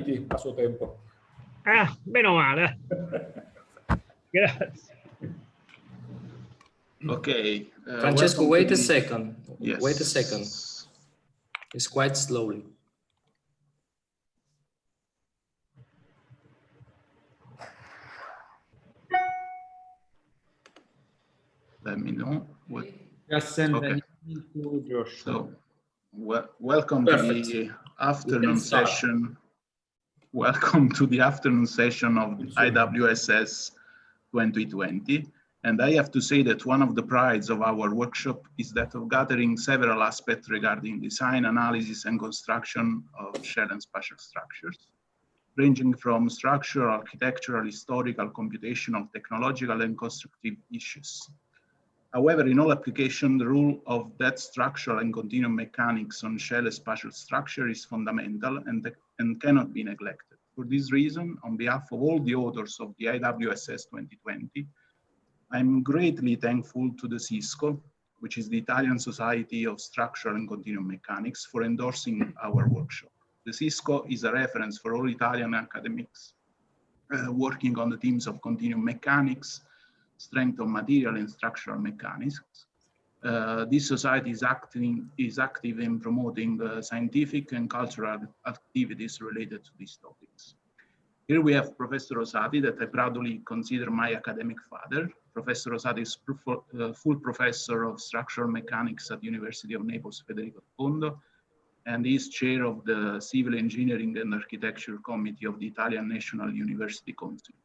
chiariti a suo tempo. Meno male. Grazie. Okay. Francesco, wait a second. Yes. Wait a second. It's quite slowly. Let me know. Just send an email to Josh. So, welcome Perfect. to the afternoon session. Welcome to the afternoon session of IWSS 2020. And I have to say that one of the prides of our workshop is that of gathering several aspects regarding design, analysis, and construction of shell and spatial structures, ranging from structural, architectural, historical, computational, technological, and constructive issues. However, in all applications, the rule of that structural and continuum mechanics on shell and spatial structure is fundamental and cannot be neglected. For this reason, on behalf of all the authors of the IWSS 2020, I'm greatly thankful to the SISCO, which is the Italian Society of Structural and Continuum Mechanics, for endorsing our workshop. The SISCO is a reference for all Italian academics working on the themes of continuum mechanics, strength of material, and structural mechanics. This society is active in promoting the scientific and cultural activities related to these topics. Here we have Professor Rosati, that I proudly consider my academic father. Professor Rosati is full professor of structural mechanics at the University of Naples Federico II, and is chair of the Civil Engineering and Architecture Committee of the Italian National University Council.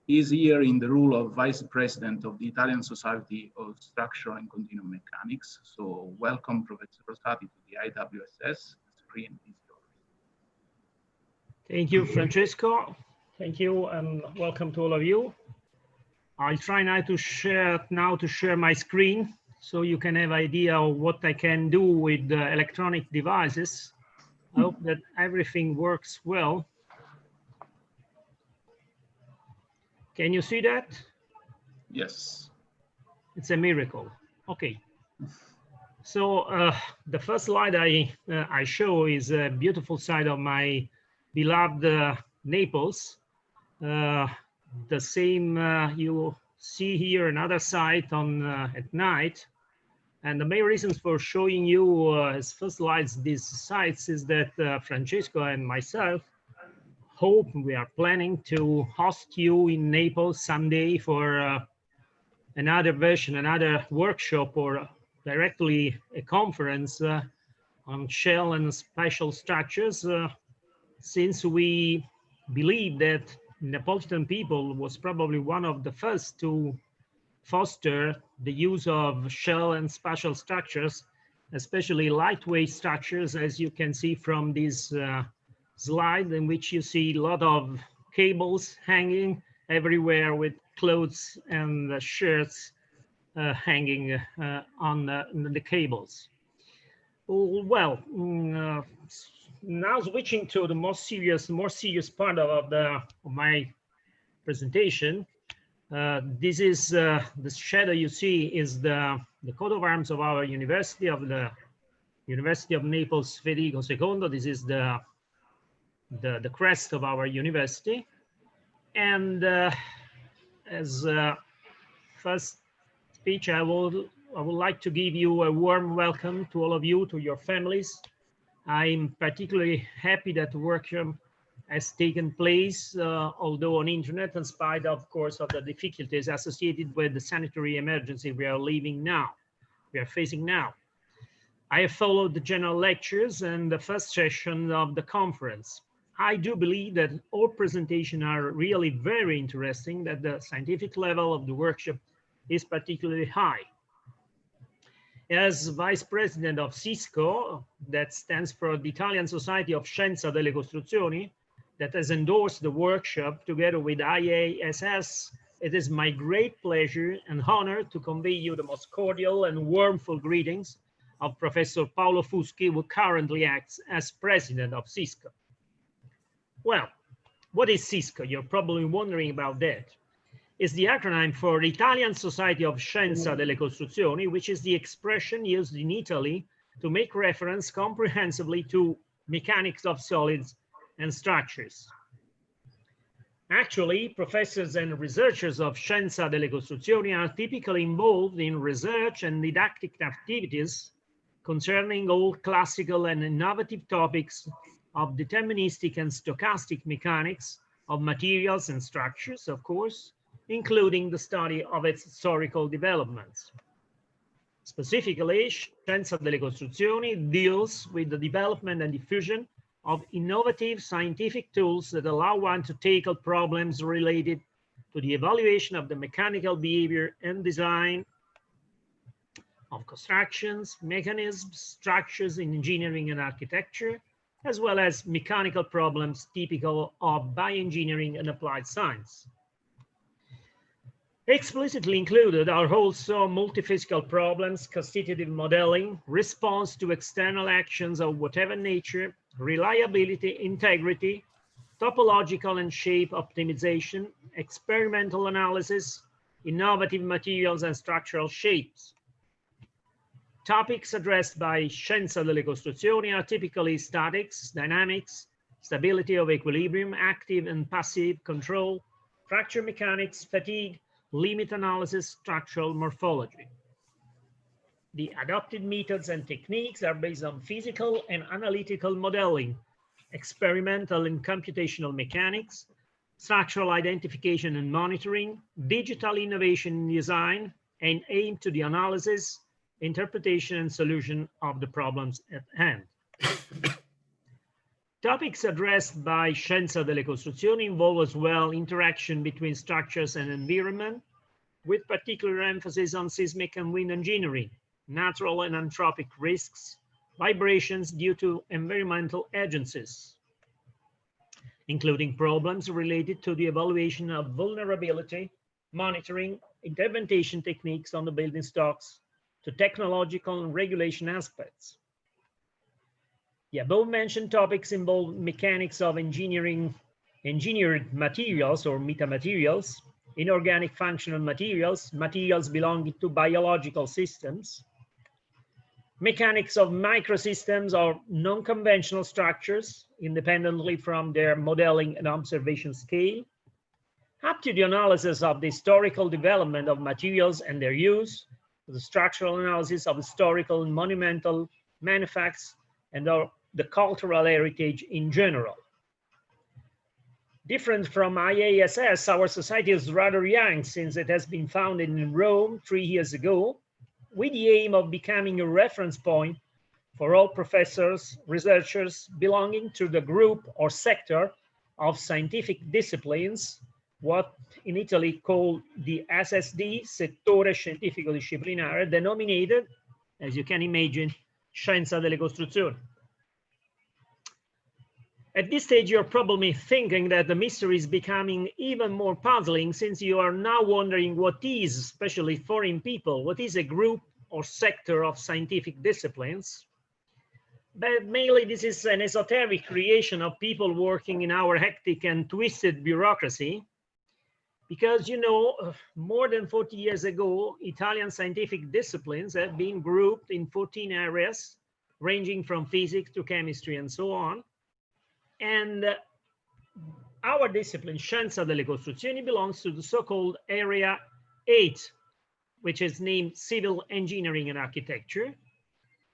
He is here in the role of Vice President of the Italian Society of Structural and Continuum Mechanics. So welcome, Professor Rosati, to the IWSS. The screen is yours. Thank you, Francesco. Thank you, and welcome to all of you. I'll try now to share my screen so you can have an idea of what I can do with the electronic devices. I hope that everything works well. Can you see that? Yes. It's a miracle. Okay. So the first slide I show is a beautiful side of my beloved Naples. The same you see here another site on at night. And the main reasons for showing you as first slides these sites is that Francesco and myself hope we are planning to host you in Naples someday for another workshop, or directly a conference on shell and spatial structures, since we believe that Neapolitan people was probably one of the first to foster the use of shell and spatial structures, especially lightweight structures, as you can see from this slide, in which you see a lot of cables hanging everywhere with clothes and shirts hanging on the cables. Well, now switching to the more serious part of my presentation. This is the shadow you see is the coat of arms of our university, of the University of Naples Federico II. This is the crest of our university. And as first speech, I would like to give you a warm welcome to all of you, to your families. I'm particularly happy that the workshop has taken place, although on internet, in spite, of course, of the difficulties associated with the sanitary emergency we are facing now. I have followed the general lectures and the first session of the conference. I do believe that all presentations are really very interesting, that the scientific level of the workshop is particularly high. As Vice President of SISCO, that stands for the Italian Society of Scienza delle Costruzioni, that has endorsed the workshop together with IWSS, it is my great pleasure and honor to convey you the most cordial and warmful greetings of Professor Paolo Fuschi, who currently acts as President of SISCO. Well, what is SISCO? You're probably wondering about that. It's the acronym for Italian Society of Scienza delle Costruzioni, which is the expression used in Italy to make reference comprehensively to mechanics of solids and structures. Actually, professors and researchers of Scienza delle Costruzioni are typically involved in research and didactic activities concerning all classical and innovative topics of deterministic and stochastic mechanics of materials and structures, of course, including the study of its historical developments. Specifically, Scienza delle Costruzioni deals with the development and diffusion of innovative scientific tools that allow one to tackle problems related to the evaluation of the mechanical behavior and design of constructions, mechanisms, structures in engineering and architecture, as well as mechanical problems typical of bioengineering and applied science. Explicitly included are also multiphysical problems, constitutive modeling, response to external actions of whatever nature, reliability, integrity, topological and shape optimization, experimental analysis, innovative materials and structural shapes. Topics addressed by Scienza delle Costruzioni are typically statics, dynamics, stability of equilibrium, active and passive control, fracture mechanics, fatigue, limit analysis, structural morphology. The adopted methods and techniques are based on physical and analytical modeling, experimental and computational mechanics, structural identification and monitoring, digital innovation in design, and aim to the analysis, interpretation, and solution of the problems at hand. Topics addressed by Scienza delle Costruzioni involve as well interaction between structures and environment, with particular emphasis on seismic and wind engineering, natural and anthropic risks, vibrations due to environmental agencies, including problems related to the evaluation of vulnerability, monitoring, intervention techniques on the building stocks, to technological and regulation aspects. The above-mentioned topics involve mechanics of engineering, engineered materials or metamaterials, inorganic functional materials, materials belonging to biological systems, mechanics of microsystems or non-conventional structures, independently from their modeling and observation scale, up to the analysis of the historical development of materials and their use, the structural analysis of historical and monumental manufacts and the cultural heritage in general. Different from IASS, our society is rather young since it has been founded in Rome 3 years ago, with the aim of becoming a reference point for all professors, researchers belonging to the group or sector of scientific disciplines, what in Italy called the SSD, Settore Scientifico Disciplinare, denominated, as you can imagine, Scienza delle Costruzioni. At this stage, you're probably thinking that the mystery is becoming even more puzzling, since you are now wondering what is, especially foreign people, what is a group or sector of scientific disciplines. But mainly this is an esoteric creation of people working in our hectic and twisted bureaucracy. Because, you know, more than 40 years ago, Italian scientific disciplines have been grouped in 14 areas, ranging from physics to chemistry and so on. And our discipline, Scienza delle Costruzioni, belongs to the so-called Area 8, which is named Civil Engineering and Architecture,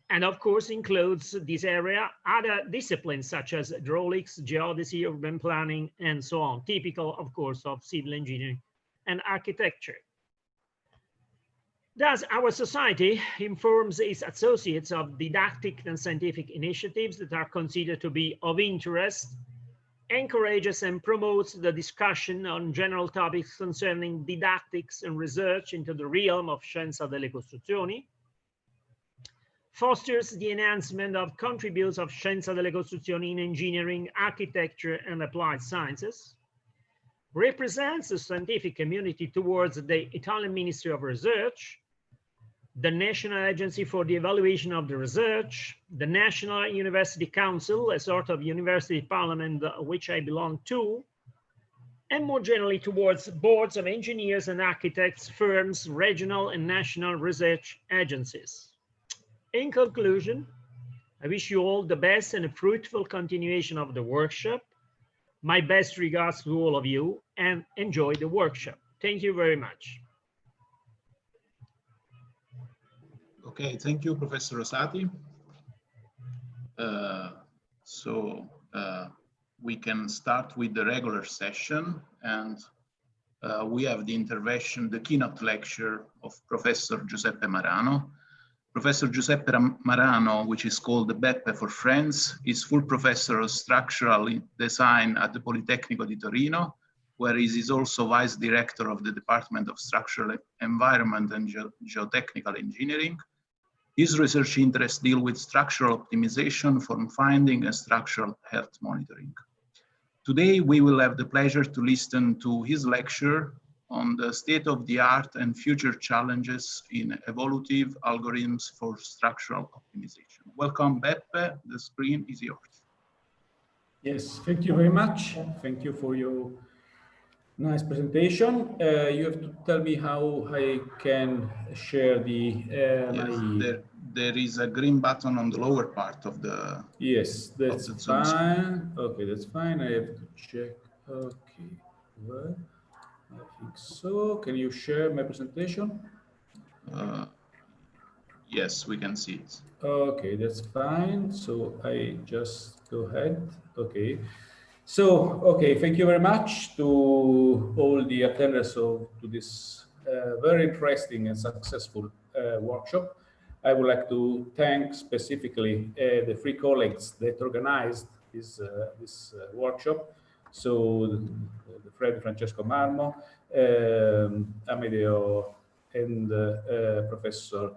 and of course includes this area other disciplines such as hydraulics, geodesy, urban planning, and so on, typical, of course, of civil engineering and architecture. Thus, our society informs its associates of didactic and scientific initiatives that are considered to be of interest, encourages and promotes the discussion on general topics concerning didactics and research into the realm of Scienza delle Costruzioni, fosters the enhancement of contributes of Scienza delle Costruzioni in engineering, architecture, and applied sciences, represents the scientific community towards the Italian Ministry of Research, the National Agency for the Evaluation of the Research, the National University Council, a sort of university parliament which I belong to, and more generally towards boards of engineers and architects, firms, regional and national research agencies. In conclusion, I wish you all the best and a fruitful continuation of the workshop, My best regards to all of you and enjoy the workshop. Thank you very much. Okay, thank you, Professor Rosati. We can start with the regular session, and we have the intervention, the keynote lecture of Professor Giuseppe Marano. Professor Giuseppe Marano, which is called the Beppe for Friends, is full professor of structural design at the Politecnico di Torino, where he is also vice director of the Department of Structural Environment and Geotechnical Engineering. His research interests deal with structural optimization, form finding, and structural health monitoring. Today, we will have the pleasure to listen to his lecture on the state of the art and future challenges in evolutive algorithms for structural optimization. Welcome, Beppe. The screen is yours. Yes, thank you very much. Thank you for your nice presentation. You have to tell me how I can share the yes, there is a green button on the lower part of the yes, that's fine. Okay, that's fine. I have to check. Okay, well, I think so. Can you share my presentation? Yes, we can see it. Okay, that's fine. So I just go ahead. Okay. So, okay, thank you very much to all the attenders to this very interesting and successful workshop. I would like to thank specifically the three colleagues that organized this workshop. So, Fred Francesco Marmo, Amedeo, and Professor,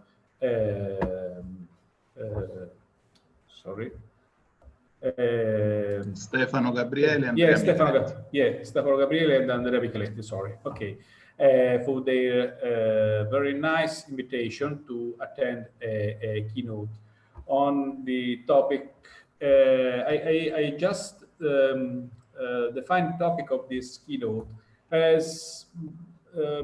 sorry. Stefano Gabriele and Stefano Gabriele and Andrea Micheletti, sorry. Okay, for their very nice invitation to attend a keynote on the topic. I just defined the topic of this keynote as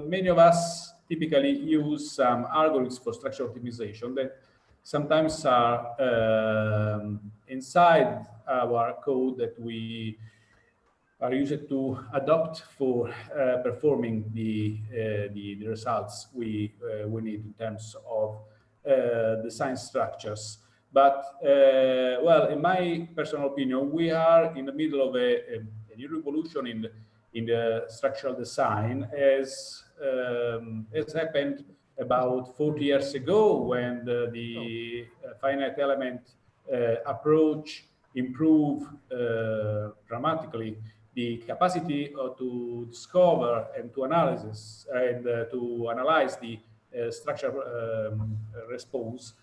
many of us typically use some algorithms for structural optimization that sometimes are inside our code that we are used to adopt for performing the results we need in terms of design structures. But well, in my personal opinion, we are in the middle of a new revolution in the structural design, as happened about 40 years ago when the finite element approach improved dramatically the capacity to discover and to analyze the structure response.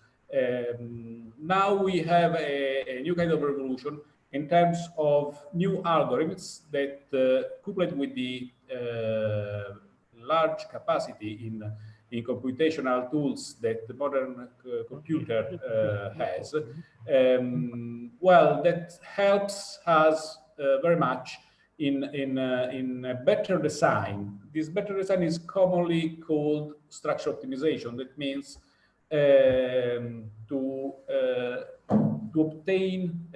Now we have a new kind of revolution in terms of new algorithms that coupled with the large capacity in computational tools that the modern computer has, well, that helps us very much in a better design. This better design is commonly called structural optimization. That means to obtain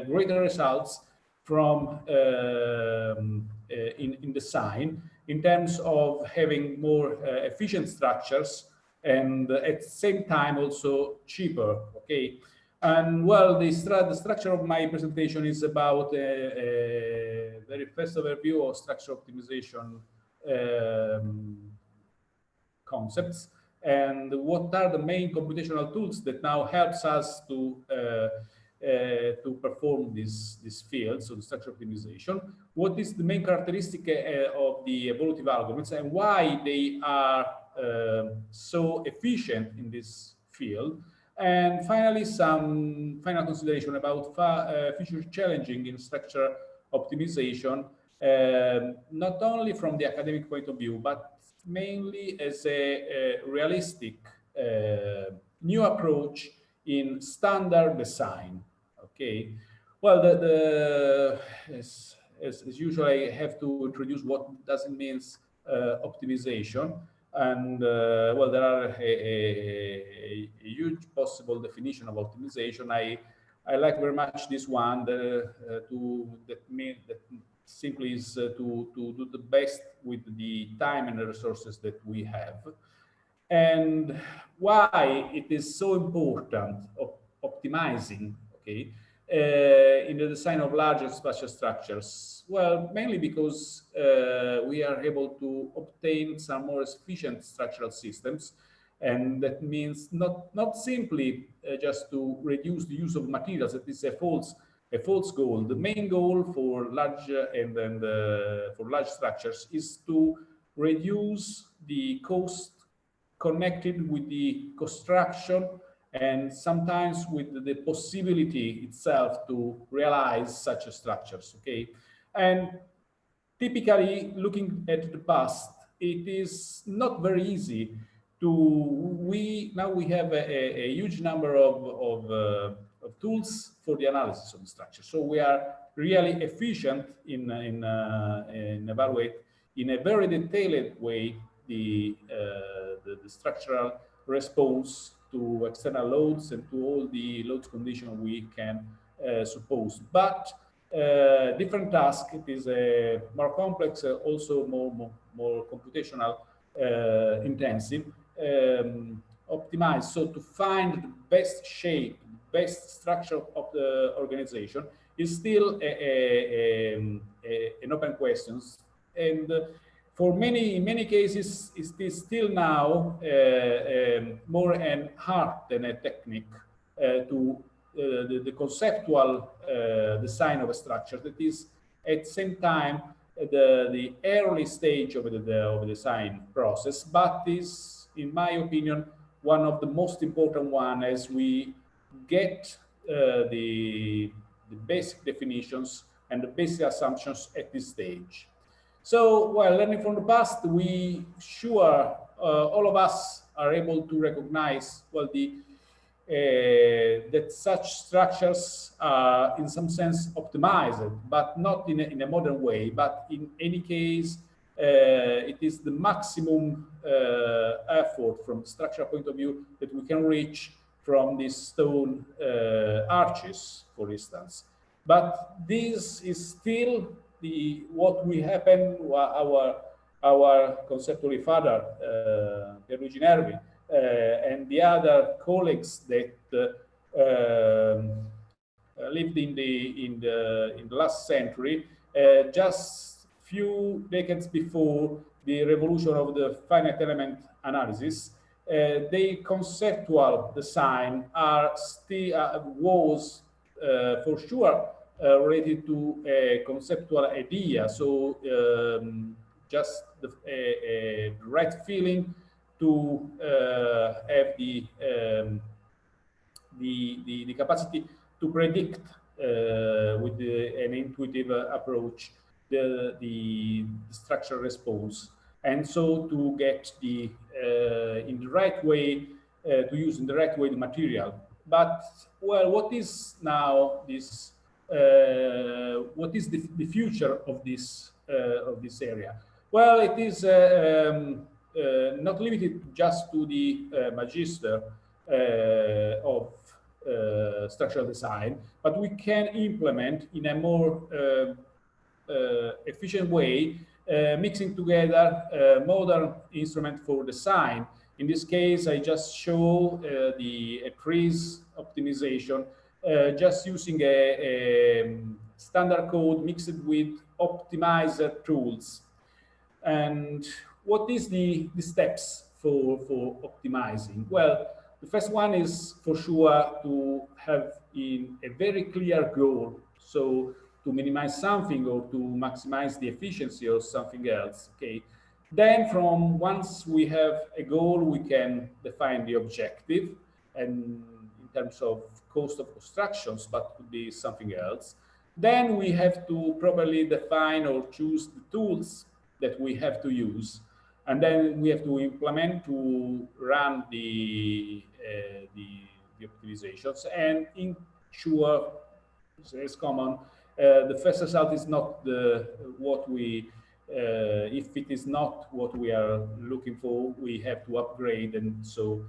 greater results from in design in terms of having more efficient structures and at the same time also cheaper. Okay, and well, the structure of my presentation is about a very first overview of structural optimization concepts and what are the main computational tools that now helps us to perform this field, so the structural optimization. What is the main characteristic of the evolutive algorithms and why they are so efficient in this field? And finally, some final consideration about future challenging in structure optimization, not only from the academic point of view, but mainly as a realistic new approach in standard design. Okay, well, as usual, I have to introduce what does it mean optimization. And well, there are a huge possible definition of optimization. I like very much this one that simply is to do the best with the time and the resources that we have. And why it is so important of optimizing, okay, in the design of larger spatial structures? Well, mainly because we are able to obtain some more efficient structural systems, and that means not simply just to reduce the use of materials. That is a false goal. The main goal for large for large structures is to reduce the cost connected with the construction and sometimes with the possibility itself to realize such structures, okay? And typically, looking at the past, it is not very easy to, now we have a huge number of tools for the analysis of the structure. So we are really efficient in evaluate in a very detailed way the structural response to external loads and to all the load conditions we can suppose. But different task, it is a more complex, also more computational intensive, optimized. So to find the best shape, best structure of the organization is still an open question. And for in many cases, it is still now more an art than a technique to the conceptual design of a structure that is at the same time the early stage of the design process, but is, in my opinion, one of the most important one as we get the basic definitions and the basic assumptions at this stage. So, while learning from the past, we sure all of us are able to recognize, well, that such structures are in some sense optimized, but not in a modern way. But in any case, it is the maximum effort from structural point of view that we can reach from these stone arches, for instance. But this is still what we happen, our conceptually father, Pierluigi Nervi, and the other colleagues that lived in the last century, just few decades before the revolution of the finite element analysis. The conceptual design was for sure related to a conceptual idea. So just a right feeling to have the capacity to predict with an intuitive approach the structural response, and so to get in the right way to use in the right way the material. But well, what is now this? What is the future of this area? Well, it is not limited just to the magister of structural design, but we can implement in a more efficient way, mixing together modern instrument for design. In this case, I just show a trees optimization, just using a standard code mixed with optimizer tools. And what is the steps for optimizing? Well, the first one is for sure to have a very clear goal. So to minimize something or to maximize the efficiency of something else, okay? Then once we have a goal, we can define the objective, and in terms of cost of constructions, but could be something else. Then we have to properly define or choose the tools that we have to use, and then we have to implement to run the optimizations and ensure, it's common, the first result is not what we if it is not what we are looking for, we have to upgrade and so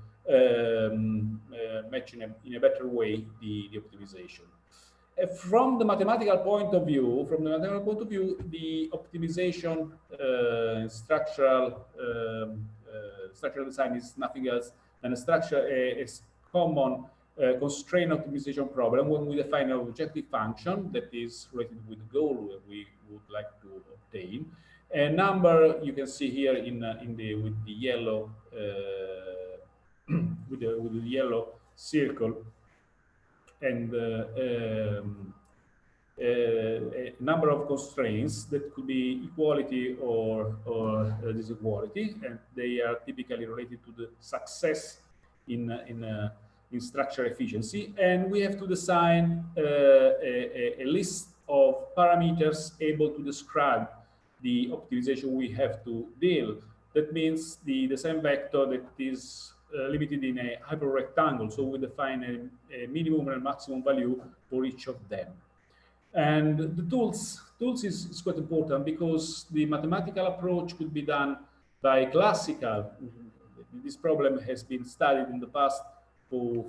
match in a better way the optimization. from the mathematical point of view, the optimization structural design is nothing else than a common constraint optimization problem when we define an objective function that is related with the goal that we would like to obtain. A number you can see here with the yellow with the yellow circle, and a number of constraints that could be equality or disequality, and they are typically related to the success in structure efficiency. And we have to design a list of parameters able to describe the optimization we have to deal. That means the design vector that is limited in a hyperrectangle. So we define a minimum and maximum value for each of them. And the tools is quite important, because the mathematical approach could be done by classical. This problem has been studied in the past for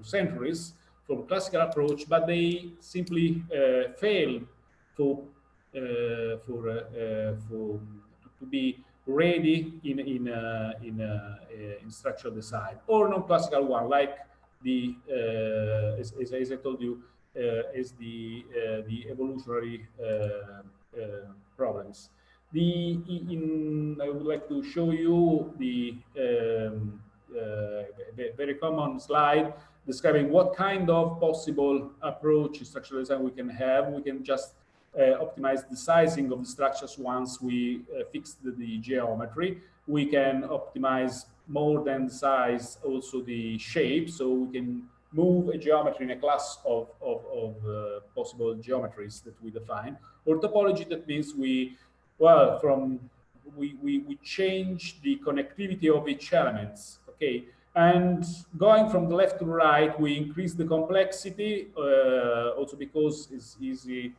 centuries from classical approach, but they simply failed to be ready in structural design, or non-classical one, like the as I told you, is the evolutionary problems. I would like to show you the very common slide describing what kind of possible approach in structural design we can have. We can just optimize the sizing of the structures once we fix the geometry. We can optimize more than the size, also the shape, so we can move a geometry in a class of possible geometries that we define. Or topology, that means we change the connectivity of each element, okay? And going from the left to the right, we increase the complexity, also because it's easy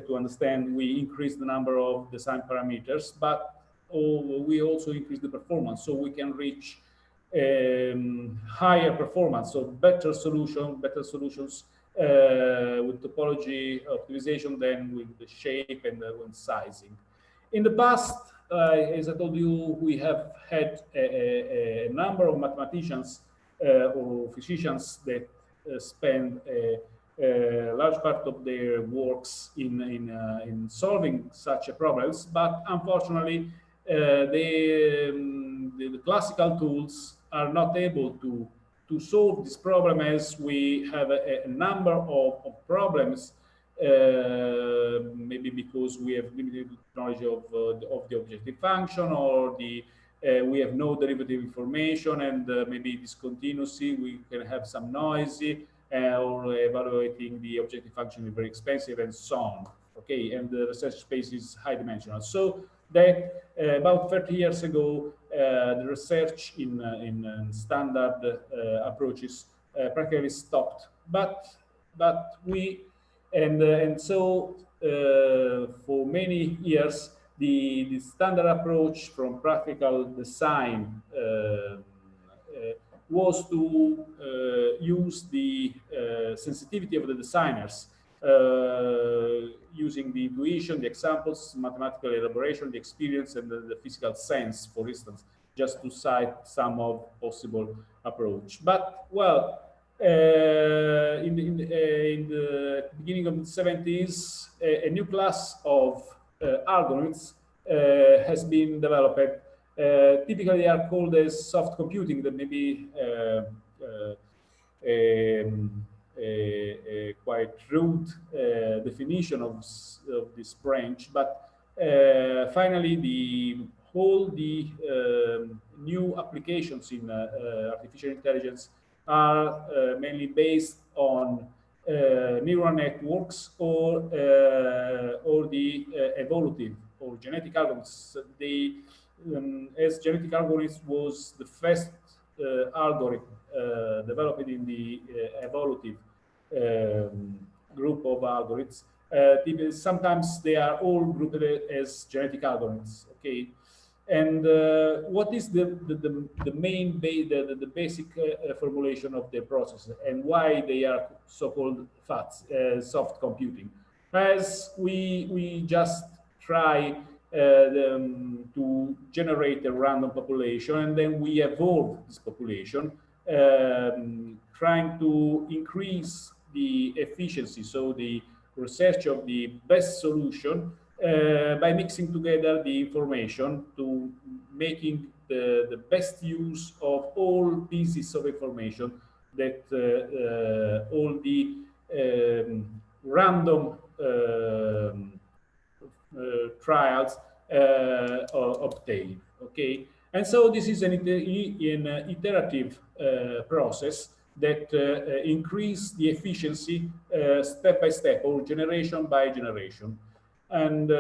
to understand, we increase the number of design parameters, but we also increase the performance, so we can reach higher performance, so better solutions with topology optimization than with the shape and when sizing. In the past, as I told you, we have had a number of mathematicians or physicians that spend a large part of their works in solving such problems, but unfortunately, the classical tools are not able to solve this problem, as we have a number of problems, maybe because we have limited knowledge of the objective function, or we have no derivative information, and maybe discontinuity, we can have some noisy, or evaluating the objective function is very expensive, and so on. Okay, and the research space is high dimensional. So that about 30 years ago, the research in standard approaches practically stopped. But we so for many years, the standard approach from practical design was to use the sensitivity of the designers, using the intuition, the examples, mathematical elaboration, the experience, and the physical sense, for instance, just to cite some of possible approach. But well, in the beginning of the 70s, a new class of algorithms has been developed. Typically, they are called as soft computing. That may be a quite rude definition of this branch, but finally, the new applications in artificial intelligence are mainly based on neural networks or the evolutive or genetic algorithms. As genetic algorithms was the first algorithm developed in the evolutive group of algorithms. Sometimes they are all grouped as genetic algorithms. Okay, And what is the main the basic formulation of the process, and why they are so-called FATs, soft computing? As we just try to generate a random population, and then we evolve this population, trying to increase the efficiency, so the research of the best solution, by mixing together the information to making the best use of all pieces of information that all the random trials obtain. Okay, and so this is an iterative process that increase the efficiency step by step, or generation by generation. And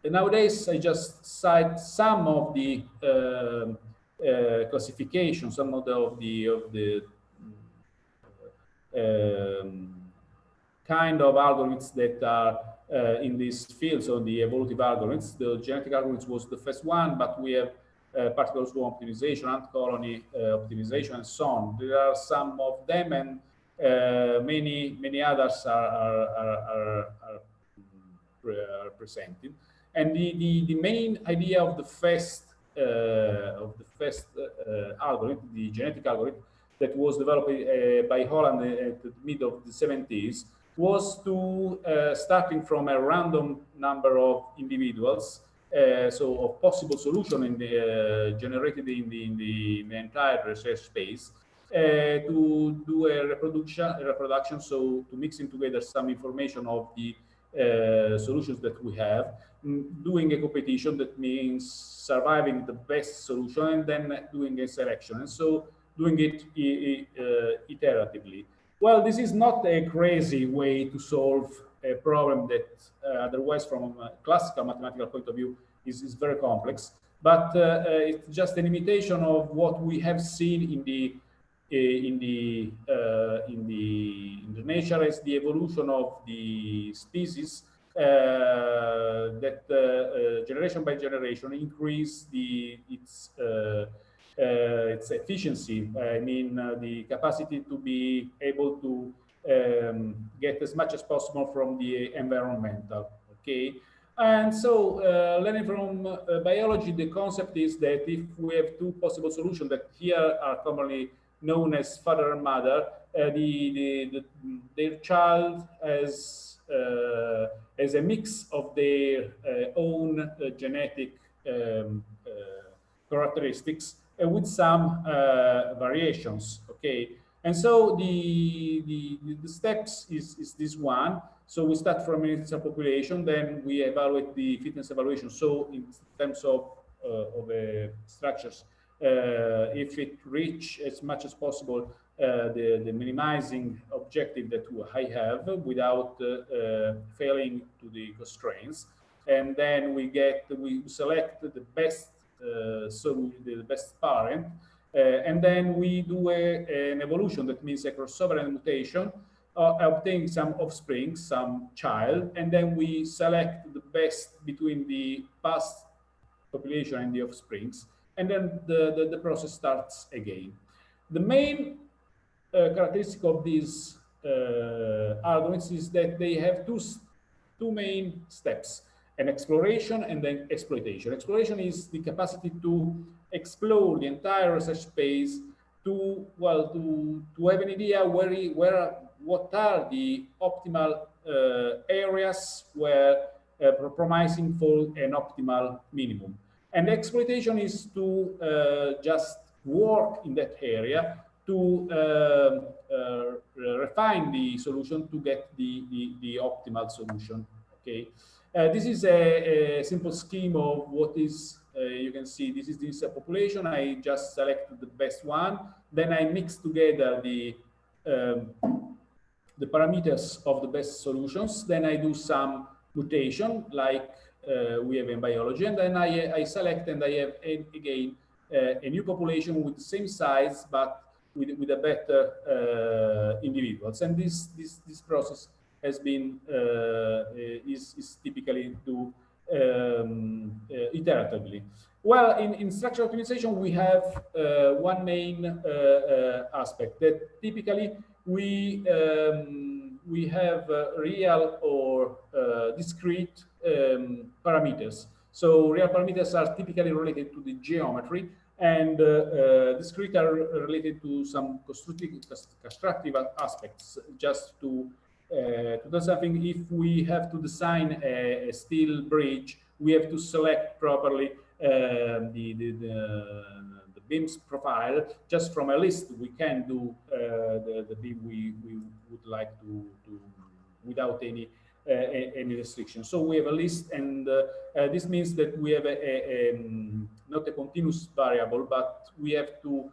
nowadays, I just cite some of the classifications, some of the kind of algorithms that are in this field. So the evolutive algorithms, the genetic algorithms was the first one, but we have particle swarm optimization, ant colony optimization, and so on. There are some of them, and many others are presented. And the main idea of the first algorithm, the genetic algorithm that was developed by Holland at the mid of the 70s, was to starting from a random number of individuals, so of possible solution in the generated in the entire research space, to do a reproduction, so to mixing together some information of the solutions that we have, doing a competition, that means surviving the best solution, and then doing a selection, and so doing it iteratively. Well, this is not a crazy way to solve a problem that otherwise, from a classical mathematical point of view, is very complex, but it's just an imitation of what we have seen in the nature as the evolution of the species, that generation by generation increase its efficiency. I mean, the capacity to be able to get as much as possible from the environmental. Okay, and so learning from biology, the concept is that if we have two possible solutions that here are commonly known as father and mother, their child as a mix of their own genetic characteristics, with some variations. Okay, and so the steps is this one. So we start from an initial population, then we evaluate the fitness evaluation. So in terms of structures, if it reach as much as possible the minimizing objective that I have without failing to the constraints, and then we select the best the best parent, and then we do an evolution, that means a crossover and mutation, obtain some offspring, some child, and then we select the best between the past population and the offsprings, and then the process starts again. The main characteristic of these algorithms is that they have two main steps: an exploration and then exploitation. Exploration is the capacity to explore the entire research space to have an idea what are the optimal areas where promising for an optimal minimum. And exploitation is to just work in that area to refine the solution to get the optimal solution. Okay. This is a simple scheme of what is, you can see, this is this population. I just selected the best one. Then I mix together the parameters of the best solutions. Then I do some mutation, like we have in biology. And then I select, and I have, again, a new population with the same size, but with a better individuals. And this process has been is typically to iteratively. Well, in structural optimization, we have one main aspect that typically we have real or discrete parameters. So real parameters are typically related to the geometry, and discrete are related to some constructive aspects. Just to do something, if we have to design a steel bridge, we have to select properly the beam's profile just from a list. We can do the beam we would like to without any restriction. So we have a list, and this means that we have not a continuous variable, but we have to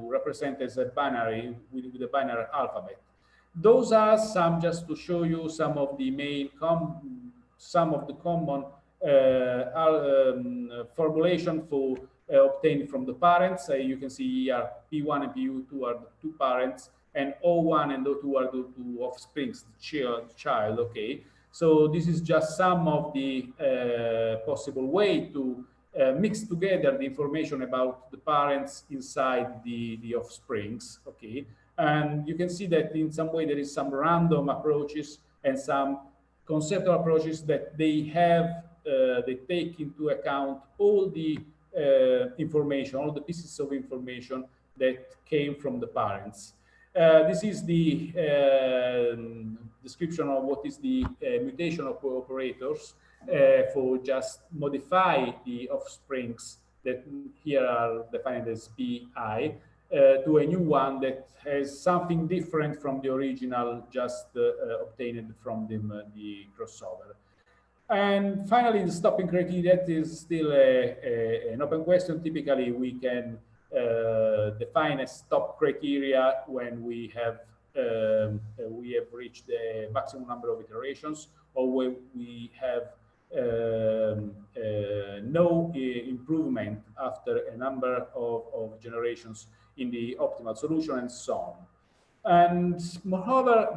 represent as a binary with a binary alphabet. Those are some, just to show you some of the main common formulation for obtained from the parents. You can see here P1 and P2 are the two parents, and O1 and O2 are the two offsprings, the child. Okay, so this is just some of the possible way to mix together the information about the parents inside the offsprings. Okay, and you can see that in some way there is some random approaches and some conceptual approaches that they have, they take into account all the information, all the pieces of information that came from the parents. This is the description of what is the mutation of operators for just modify the offsprings that here are defined as PI to a new one that has something different from the original just obtained from the crossover. And finally, the stopping criteria is still an open question. Typically, we can define a stop criteria when we have reached the maximum number of iterations, or when we have no improvement after a number of generations in the optimal solution, and so on. And moreover,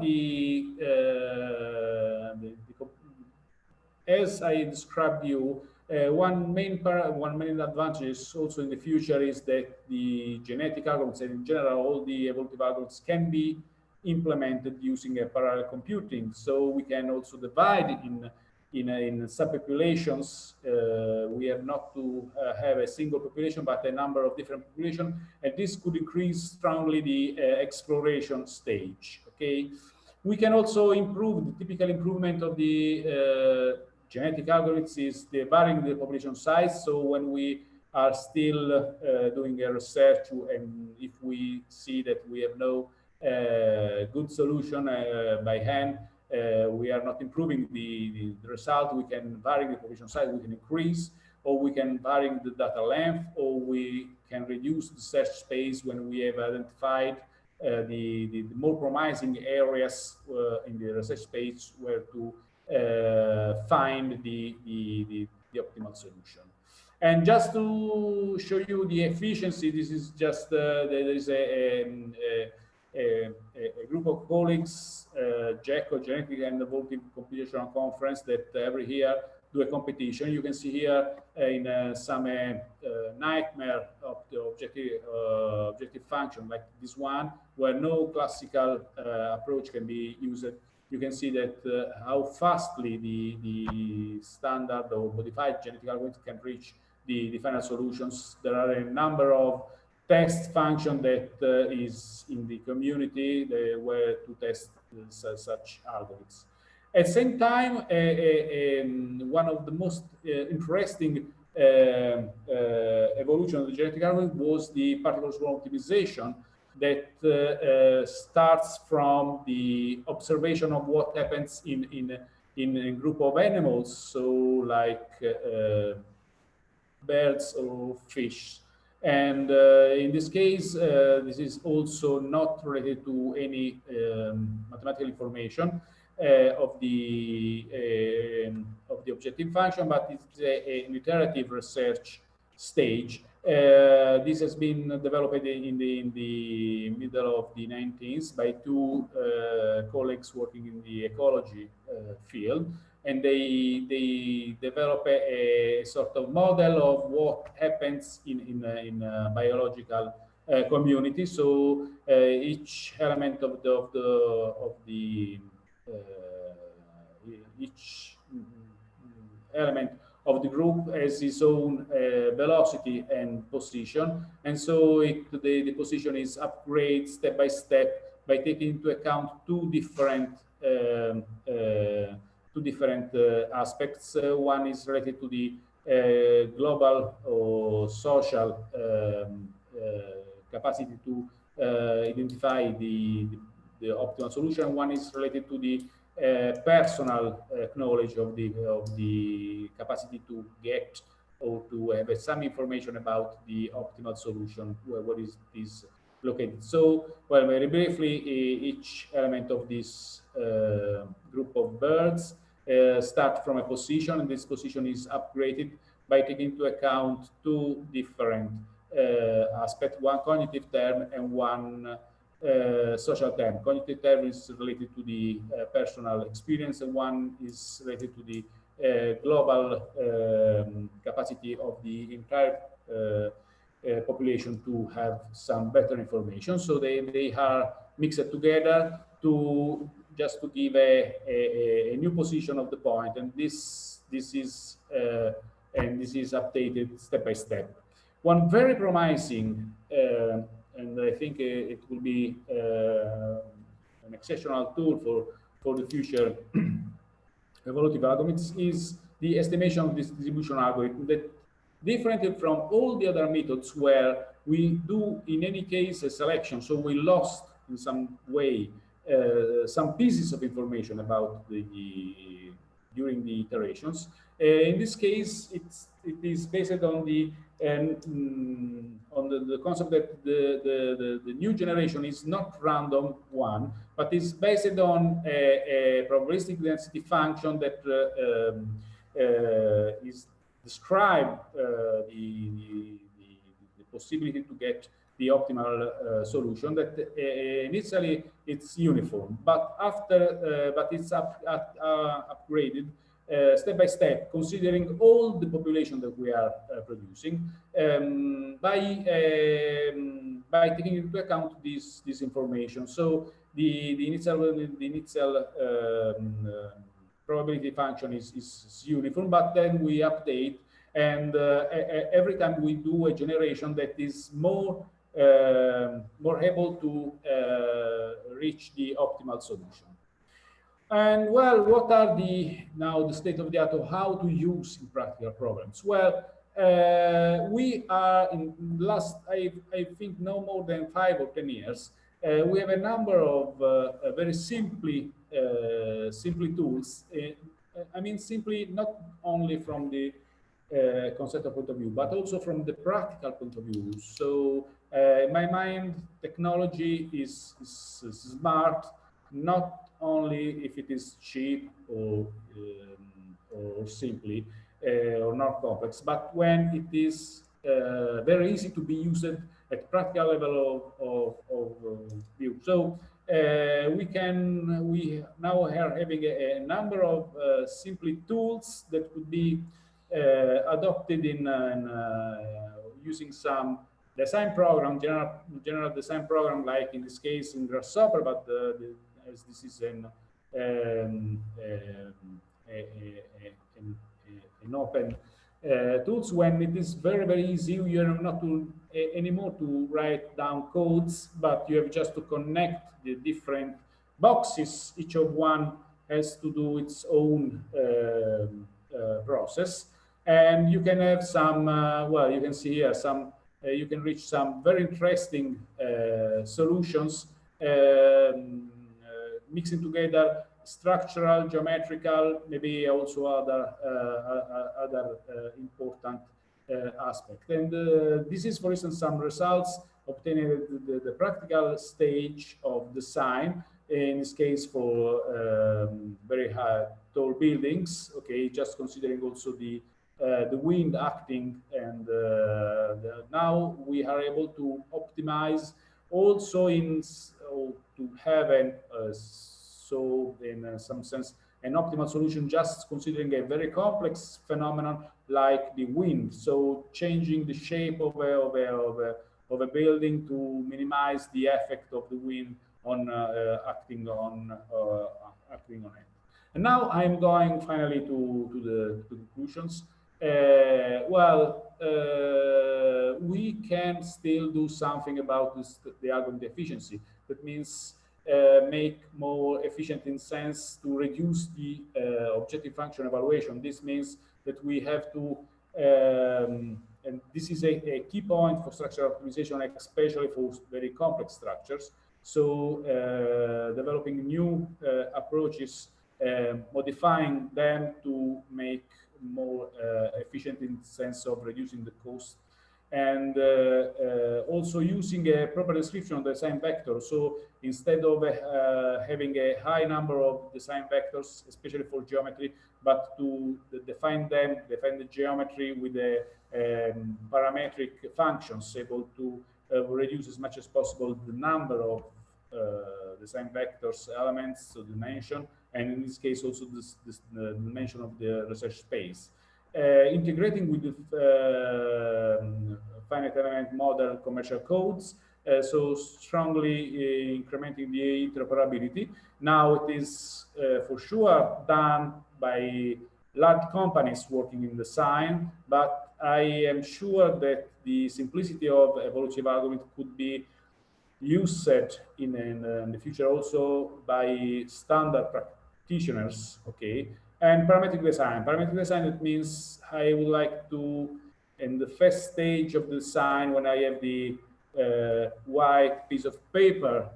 as I described you, one main advantage also in the future is that the genetic algorithms, and in general all the evolutive algorithms, can be implemented using a parallel computing. So we can also divide in subpopulations. We have not to have a single population, but a number of different populations, and this could increase strongly the exploration stage. Okay, we can also improve the typical improvement of the genetic algorithms is the varying the population size. So when we are still doing a research, and if we see that we have no good solution by hand, we are not improving the result, we can vary the population size, we can increase, or we can vary the data length, or we can reduce the search space when we have identified the more promising areas in the research space where to find the optimal solution. And just to show you the efficiency, this is just there is a group of colleagues, GECO, Genetic and Evolutive Computational Conference, that every year do a competition. You can see here in some nightmare of the objective function like this one, where no classical approach can be used. You can see that how fastly the standard or modified genetic algorithm can reach the final solutions. There are a number of test function that is in the community where to test such algorithms. At the same time, one of the most interesting evolution of the genetic algorithm was the particle swarm optimization that starts from the observation of what happens in a group of animals, so like birds or fish. And in this case, this is also not related to any mathematical information of the objective function, but it's an iterative research stage. This has been developed in the middle of the 19th by two colleagues working in the ecology field, and they develop a sort of model of what happens in biological community. So each element of each element of the group has its own velocity and position, and so the position is upgraded step by step by taking into account two different aspects. One is related to the global or social capacity to identify the optimal solution. One is related to the personal knowledge of the capacity to get or to have some information about the optimal solution, where is this located. So, well, very briefly, each element of this group of birds start from a position, and this position is upgraded by taking into account two different aspects, one cognitive term and one social term. Cognitive term is related to the personal experience, and one is related to the global capacity of the entire population to have some better information. So they are mixed together to just to give a new position of the point, and this is updated step by step. One very promising and I think it will be an exceptional tool for the future evolutive algorithms is the estimation of this distribution algorithm, that differently from all the other methods where we do in any case a selection, so we lost in some way some pieces of information about during the iterations. In this case, it is based on the concept that the new generation is not random one, but is based on a probabilistic density function that is describe the possibility to get the optimal solution. That initially it's uniform, but after but it's upgraded step by step, considering all the population that we are producing, by taking into account this information. So the initial probability function is uniform, but then we update, and every time we do a generation that is more able to reach the optimal solution. And well, what are now the state of the art of how to use in practical problems? Well, we are in last, I think, no more than 5 or 10 years. We have a number of very simply tools. I mean, simply not only from the conceptual point of view, but also from the practical point of view. So, in my mind, technology is smart, not only if it is cheap or simply or not complex, but when it is very easy to be used at practical level of view. So we now are having a number of simply tools that could be adopted in using some design program, general design program, like in this case in Grasshopper, but as this is an open tools, when it is very easy, you have not to anymore to write down codes, but you have just to connect the different boxes. Each of one has to do its own process, and you can have some well, you can see here some you can reach some very interesting solutions, mixing together structural, geometrical, maybe also other important aspect. And this is, for instance, some results obtained at the practical stage of design. In this case, for very high, tall buildings. Okay, just considering also the wind acting and now we are able to optimize also to have so in some sense an optimal solution, just considering a very complex phenomenon like the wind. So changing the shape of a building to minimize the effect of the wind on acting on it. And now I'm going finally to the conclusions. We can still do something about the algorithm efficiency. That means make more efficient in sense to reduce the objective function evaluation. This means that we have to, and this is a key point for structural optimization, especially for very complex structures. So developing new approaches, modifying them to make more efficient in the sense of reducing the cost, and also using a proper description of the design vector. So instead of having a high number of design vectors, especially for geometry, but to define the geometry with the parametric functions, able to reduce as much as possible the number of design vectors elements, so dimension, and in this case also the dimension of the research space. Integrating with the finite element model commercial codes, so strongly incrementing the interoperability. Now it is for sure done by large companies working in design, but I am sure that the simplicity of evolutive algorithm could be used in the future also by standard practitioners, okay? And parametric design. Parametric design, it means I would like to, in the first stage of the design, when I have the white piece of paper,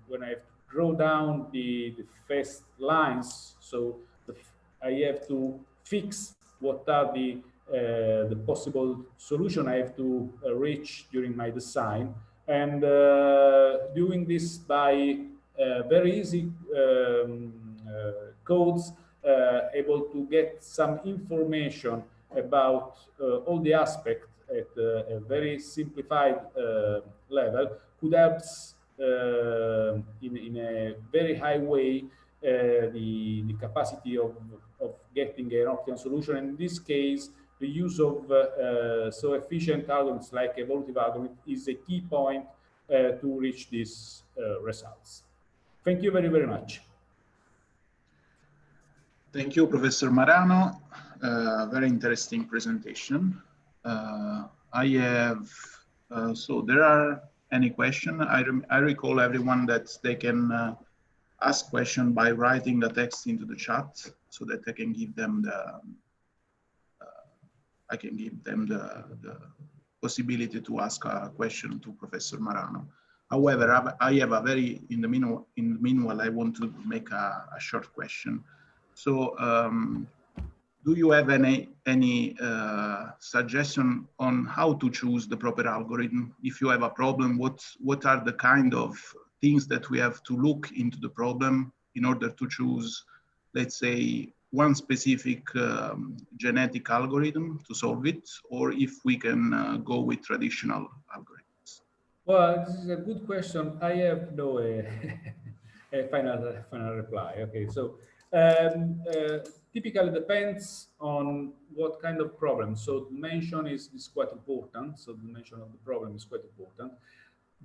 when I have to draw down the first lines, so I have to fix what are the possible solution I have to reach during my design, and doing this by very easy codes, able to get some information about all the aspects at a very simplified level, could help in a very high way the capacity of getting an optimal solution. And in this case, the use of so efficient algorithms like evolutive algorithm is a key point to reach these results. Thank you very, very much. Thank you, Professor Marano. Very interesting presentation. I have, so there are any question? I recall everyone that they can ask question by writing the text into the chat so that I can give them the possibility to ask a question to Professor Marano. However, I have a very, in the meanwhile, I want to make a short question. So, do you have any suggestion on how to choose the proper algorithm? If you have a problem, what are the kind of things that we have to look into the problem in order to choose, let's say, one specific genetic algorithm to solve it, or if we can go with traditional algorithms? Well, this is a good question. I have no a final reply. Okay, so typically depends on what kind of problem. So dimension is quite important. So the dimension of the problem is quite important.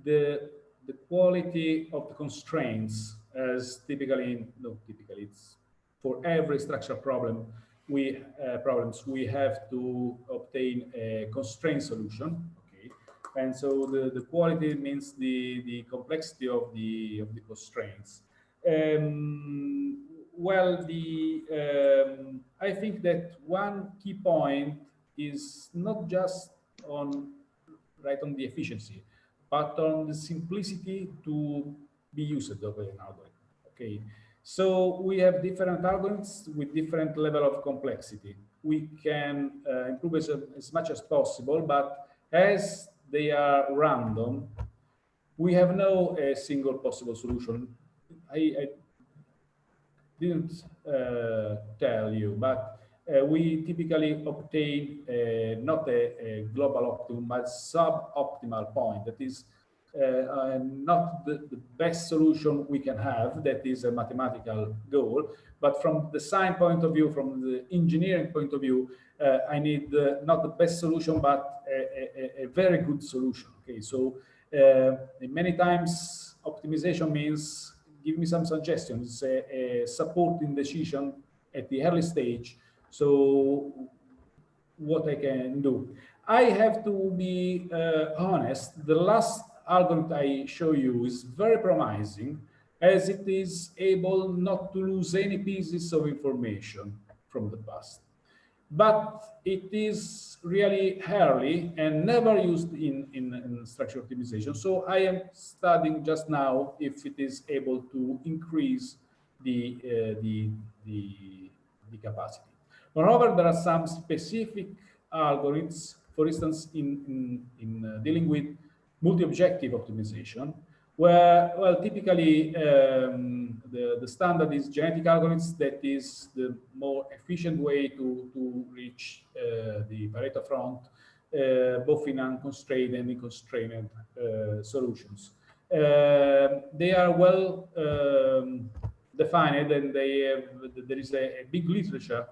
The quality of the constraints, as it's for every structural problem, we have to obtain a constraint solution. Okay, and so the quality means the complexity of the constraints. Well, I think that one key point is not just on the efficiency, but on the simplicity to be used of an algorithm. Okay, so we have different algorithms with different level of complexity. We can improve as much as possible, but as they are random, we have no single possible solution. I didn't tell you, but we typically obtain not a global optimum, but suboptimal point. That is not the best solution we can have. That is a mathematical goal. But from the design point of view, from the engineering point of view, I need not the best solution, but a very good solution. Okay, so many times optimization means give me some suggestions, supporting decision at the early stage. So what I can do. I have to be honest, the last algorithm I show you is very promising, as it is able not to lose any pieces of information from the past. But it is really early and never used in structure optimization. So I am studying just now if it is able to increase the capacity. Moreover, there are some specific algorithms, for instance, in dealing with multi-objective optimization, where, well, typically the standard is genetic algorithms. That is the more efficient way to reach the Pareto front, both in unconstrained and in constrained solutions. They are well defined, and there is a big literature.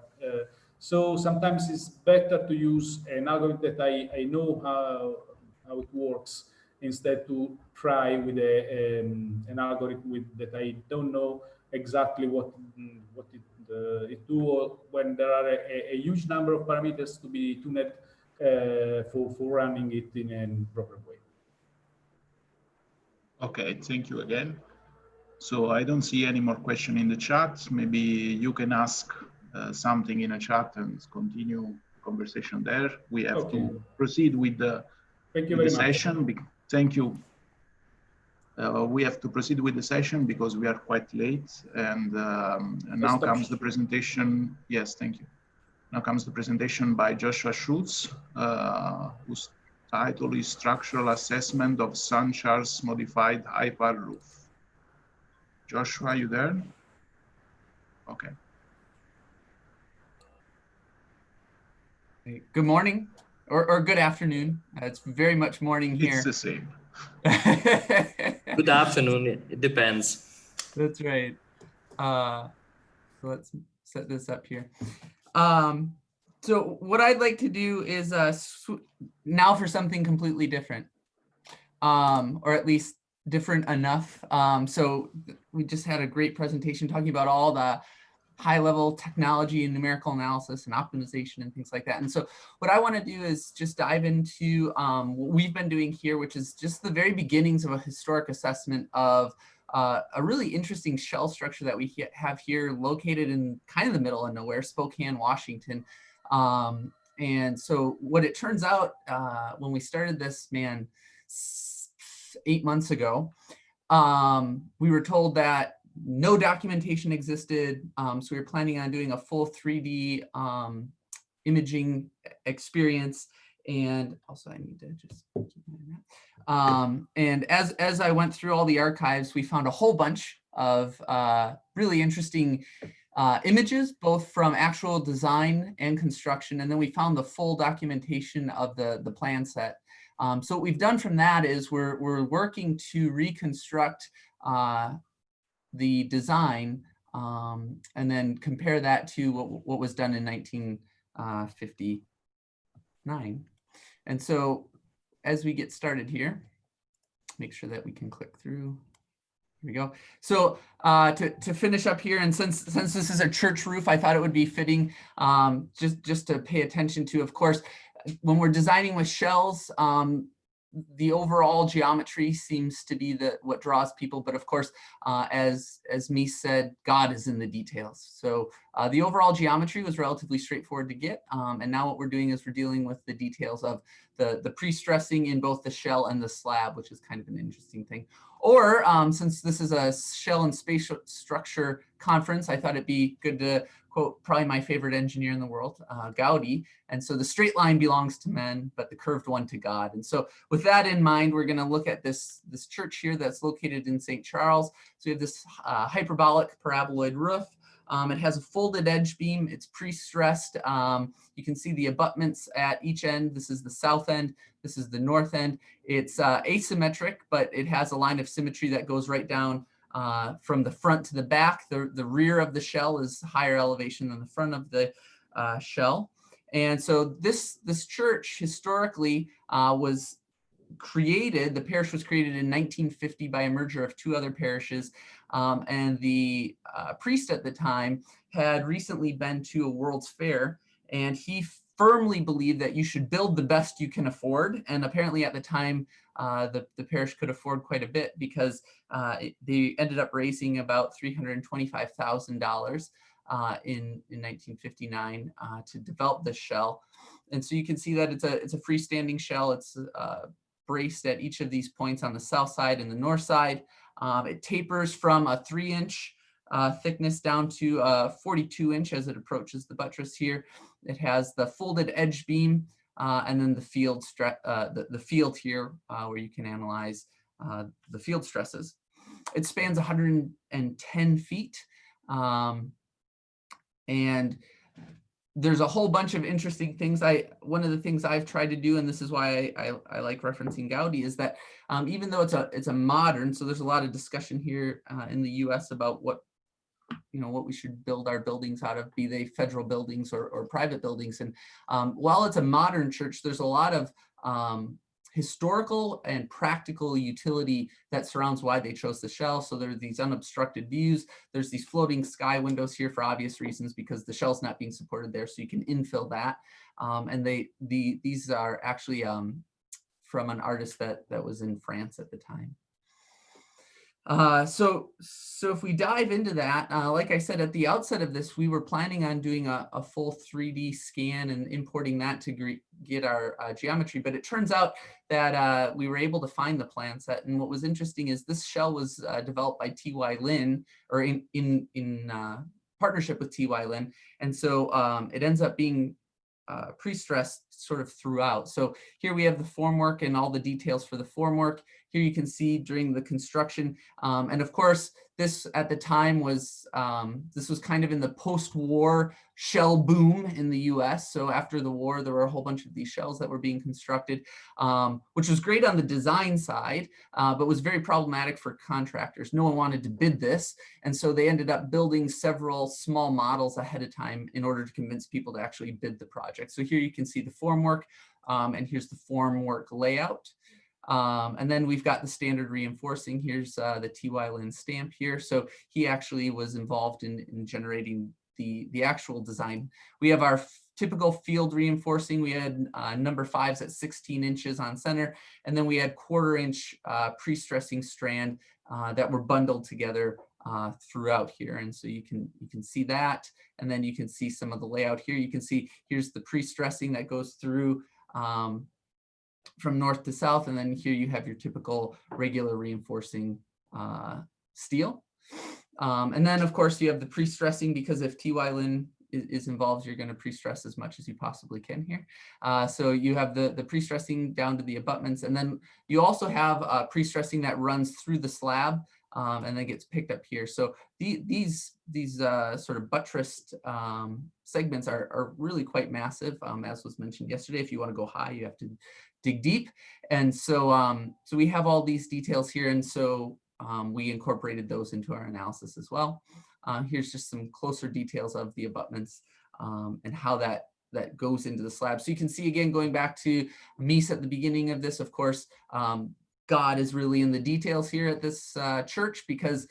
So sometimes it's better to use an algorithm that I know how it works, instead to try with an algorithm that I don't know exactly what it do, when there are a huge number of parameters to be tuned for running it in a proper way. Okay, thank you again. So I don't see any more question in the chat. Maybe you can ask something in a chat and continue the conversation there. We have to proceed with the session. Thank you. We have to proceed with the session because we are quite late, and now comes the presentation. Yes, thank you. Now comes the presentation by Joshua Schultz, whose title is Structural Assessment of Sun-Charles Modified High-Par Roof. Joshua, are you there? Okay. Good morning, or good afternoon. It's very much morning here. It's the same. Good afternoon, it depends. That's right. So let's set this up here. So what I'd like to do is now for something completely different, or at least different enough. So we just had a great presentation talking about all the high-level technology and numerical analysis and optimization and things like that. And so what I want to do is just dive into what we've been doing here, which is just the very beginnings of a historic assessment of a really interesting shell structure that we have here, located in kind of the middle of nowhere, Spokane, Washington. And so what it turns out when we started this, 8 months ago, we were told that no documentation existed. So we were planning on doing a full 3D imaging experience. And also I need to just keep that. And as I went through all the archives, we found a whole bunch of really interesting images, both from actual design and construction. And then we found the full documentation of the plan set. So what we've done from that is we're working to reconstruct the design and then compare that to what was done in 1959. And so as we get started here, make sure that we can click through. Here we go. So to finish up here, and since this is a church roof, I thought it would be fitting just to pay attention to, of course, when we're designing with shells, the overall geometry seems to be what draws people, but of course, as Mies said, God is in the details. So the overall geometry was relatively straightforward to get, and now what we're doing is we're dealing with the details of the pre-stressing in both the shell and the slab, which is kind of an interesting thing. Or since this is a shell and space structure conference, I thought it'd be good to quote probably my favorite engineer in the world, Gaudi. And so the straight line belongs to men, but the curved one to God. And so with that in mind, we're going to look at this church here that's located in St. Charles. So we have this hyperbolic paraboloid roof. It has a folded edge beam. It's pre-stressed. You can see the abutments at each end. This is the south end. This is the north end. It's asymmetric, but it has a line of symmetry that goes right down from the front to the back. The rear of the shell is higher elevation than the front of the shell. And so this church historically was created, the parish was created in 1950 by a merger of two other parishes. And the priest at the time had recently been to a World's Fair, and he firmly believed that you should build the best you can afford. And apparently at the time, the parish could afford quite a bit, because they ended up raising about $325,000 in 1959 to develop this shell. And so you can see that it's a freestanding shell. It's braced at each of these points on the south side and the north side. It tapers from a 3-inch thickness down to 42-inch as it approaches the buttress here. It has the folded edge beam and then the field here where you can analyze the field stresses. It spans 110 feet. And there's a whole bunch of interesting things. One of the things I've tried to do, and this is why I like referencing Gaudi, is that even though it's a modern, so there's a lot of discussion here in the US about what we should build our buildings out of, be they federal buildings or private buildings. And while it's a modern church, there's a lot of historical and practical utility that surrounds why they chose the shell. So there are these unobstructed views. There's these floating sky windows here for obvious reasons, because the shell's not being supported there, so you can infill that. And these are actually from an artist that was in France at the time. So if we dive into that, like I said at the outset of this, we were planning on doing a full 3D scan and importing that to get our geometry, but it turns out that we were able to find the plan set. And what was interesting is this shell was developed by T.Y. Lin, or in partnership with T.Y. Lin. And so it ends up being pre-stressed sort of throughout. So here we have the formwork and all the details for the formwork. Here you can see during the construction. And of course, this at the time was, this was kind of in the post-war shell boom in the US. So after the war, there were a whole bunch of these shells that were being constructed, which was great on the design side, but was very problematic for contractors. No one wanted to bid this. And so they ended up building several small models ahead of time in order to convince people to actually bid the project. So here you can see the formwork, and here's the formwork layout. And then we've got the standard reinforcing. Here's the T.Y. Lin stamp here. So he actually was involved in generating the actual design. We have our typical field reinforcing. We had number 5s at 16 inches on center. And then we had 1/4-inch pre-stressing strand that were bundled together throughout here. And so you can see that. And then you can see some of the layout here. You can see here's the pre-stressing that goes through from north to south, and then here you have your typical regular reinforcing steel. And then of course you have the pre-stressing, because if T.Y. Lin is involved, you're going to pre-stress as much as you possibly can here. So you have the pre-stressing down to the abutments, and then you also have pre-stressing that runs through the slab and then gets picked up here. So these sort of buttressed segments are really quite massive. As was mentioned yesterday, if you want to go high, you have to dig deep. And so, so we have all these details here. And so we incorporated those into our analysis as well. Here's just some closer details of the abutments and how that goes into the slab. So you can see, again, going back to Mies at the beginning of this, of course, God is really in the details here at this church, because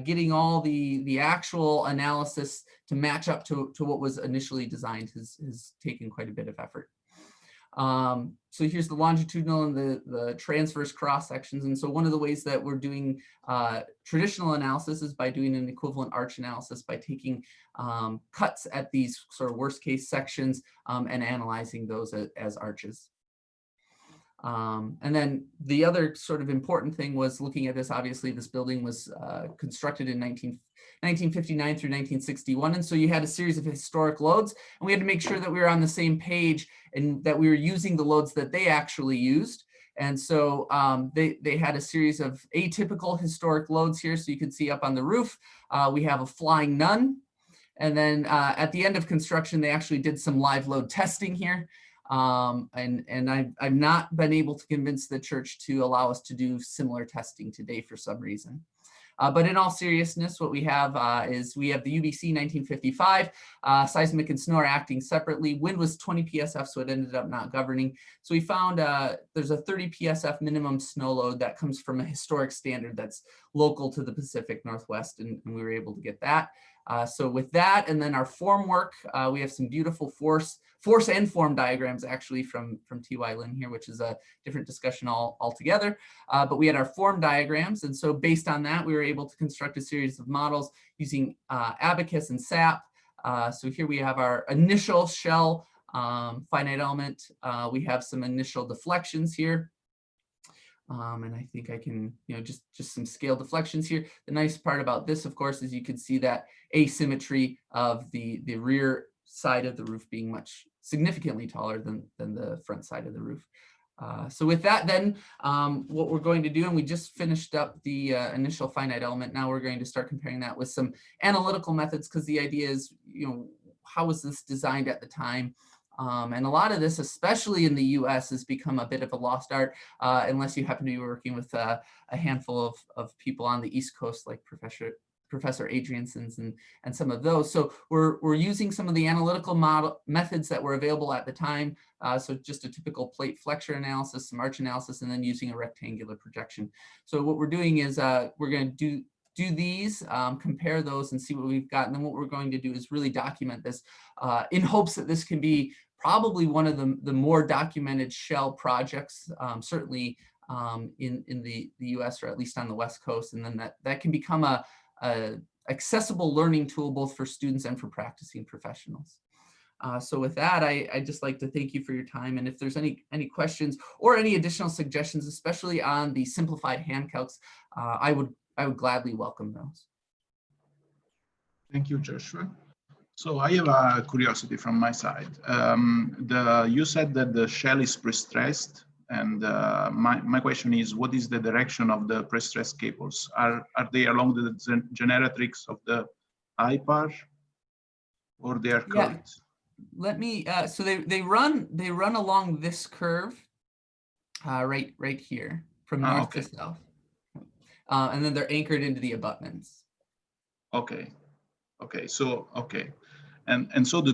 getting all the actual analysis to match up to what was initially designed has taken quite a bit of effort. So here's the longitudinal and the transverse cross sections. And so one of the ways that we're doing traditional analysis is by doing an equivalent arch analysis, by taking cuts at these sort of worst case sections and analyzing those as arches. And then the other sort of important thing was looking at this. Obviously, this building was constructed in 1959 through 1961. And so you had a series of historic loads, and we had to make sure that we were on the same page and that we were using the loads that they actually used. And so they had a series of atypical historic loads here. So you can see up on the roof, we have a flying nun. And then at the end of construction, they actually did some live load testing here. And I've not been able to convince the church to allow us to do similar testing today for some reason. But in all seriousness, what we have is we have the UBC 1955, seismic and snow are acting separately. Wind was 20 PSF, so it ended up not governing. So we found there's a 30 PSF minimum snow load that comes from a historic standard that's local to the Pacific Northwest, and we were able to get that. So with that, and then our form work, we have some beautiful force and form diagrams actually from T.Y. Lin here, which is a different discussion altogether. But we had our form diagrams. And so based on that, we were able to construct a series of models using Abacus and SAP. So here we have our initial shell finite element. We have some initial deflections here. And I think I can, just some scale deflections here. The nice part about this, of course, is you can see that asymmetry of the rear side of the roof being significantly taller than the front side of the roof. So with that, then what we're going to do, and we just finished up the initial finite element. Now we're going to start comparing that with some analytical methods, because the idea is, how was this designed at the time? And a lot of this, especially in the US, has become a bit of a lost art, unless you happen to be working with a handful of people on the East Coast, like Professor Adrianson's and some of those. So we're using some of the analytical methods that were available at the time. So just a typical plate flexure analysis, some arch analysis, and then using a rectangular projection. So what we're doing is we're going to do these, compare those and see what we've got. And then what we're going to do is really document this in hopes that this can be probably one of the more documented shell projects, certainly in the US, or at least on the West Coast. And then that can become a accessible learning tool both for students and for practicing professionals. So with that, I'd just like to thank you for your time. And if there's any questions or any additional suggestions, especially on the simplified hand calcs, I would gladly welcome those. Thank you, Joshua. So I have a curiosity from my side. You said that the shell is pre-stressed, and my question is, what is the direction of the pre-stressed cables? Are they along the generatrix of the IPAR, or they are curved? Yeah. Let me. So they run along this curve, right here from north to south, and then they're anchored into the abutments. Okay. So and so the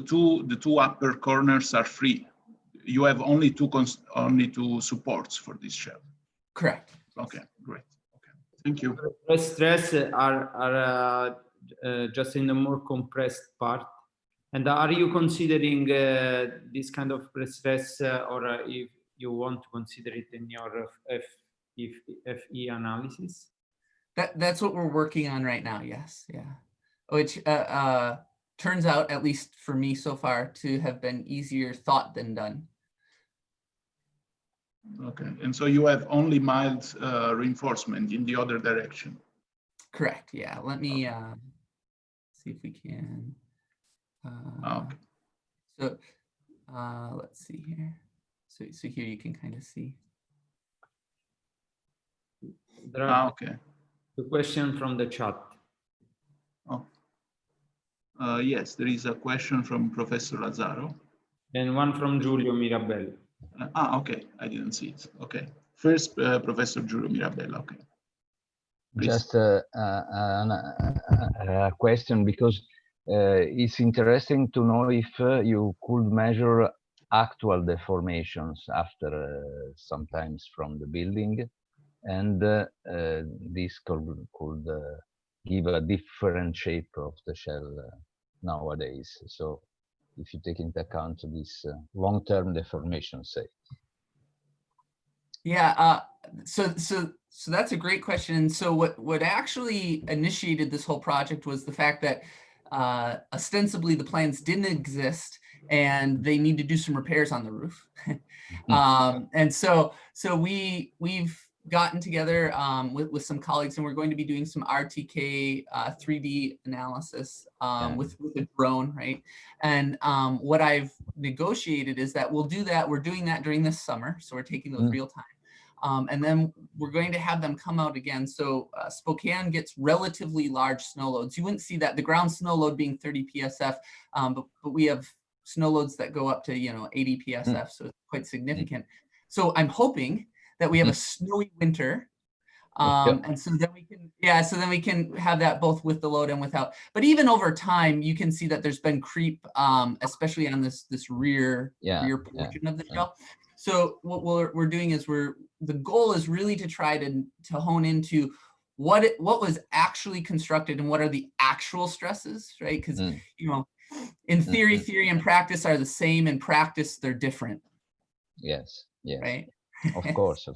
two upper corners are free. You have only two supports for this shell. Correct. Okay, great. Okay, thank you. Stress are just in the more compressed part. And are you considering this kind of pre-stress, or if you want to consider it in your FE analysis? That's what we're working on right now. Yes, yeah. Which turns out, at least for me so far, to have been easier thought than done. Okay, and so you have only mild reinforcement in the other direction. Correct. Yeah. Let me see if we can. Okay. So let's see here. So here you can kind of see. Okay. The question from the chat. Oh. Yes, there is a question from Professor Lazzaro. And one from Giulio Mirabelli. Okay. I didn't see it. Okay. First, Professor Giulio Mirabelli. Okay. Please. Just a question, because it's interesting to know if you could measure actual deformations after sometimes from the building, and this could give a different shape of the shell nowadays. So if you take into account this long-term deformation, say. Yeah, so that's a great question. And so what actually initiated this whole project was the fact that ostensibly the plans didn't exist and they need to do some repairs on the roof. And so we've gotten together with some colleagues, and we're going to be doing some RTK 3D analysis with a drone, right? And what I've negotiated is that we'll do that. We're doing that during this summer, so we're taking those real time. And then we're going to have them come out again. So Spokane gets relatively large snow loads. You wouldn't see that, the ground snow load being 30 PSF, but we have snow loads that go up to 80 PSF, so it's quite significant. So I'm hoping that we have a snowy winter. And so then we can, have that both with the load and without. But even over time, you can see that there's been creep, especially on this rear portion of the shell. So what we're doing is the goal is really to try to hone into what was actually constructed and what are the actual stresses, right? Because in theory and practice are the same. In practice, they're different. Yes. Right. Of course.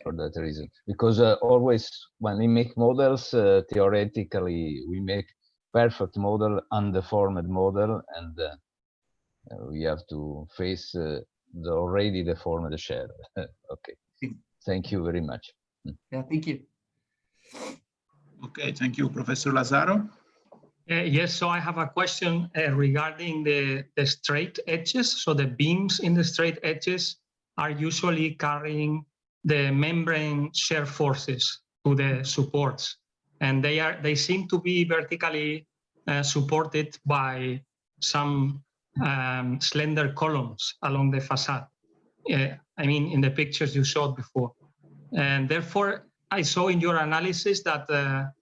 For that reason, because always when we make models, theoretically we make perfect model, undeformed model, and we have to face the already deformed shell. Okay. Thank you very much. Yeah, thank you. Okay, thank you, Professor Lazaro. Yes, so I have a question regarding the straight edges. So the beams in the straight edges are usually carrying the membrane shear forces to the supports, and they seem to be vertically supported by some slender columns along the facade. I mean, in the pictures you showed before, and therefore I saw in your analysis that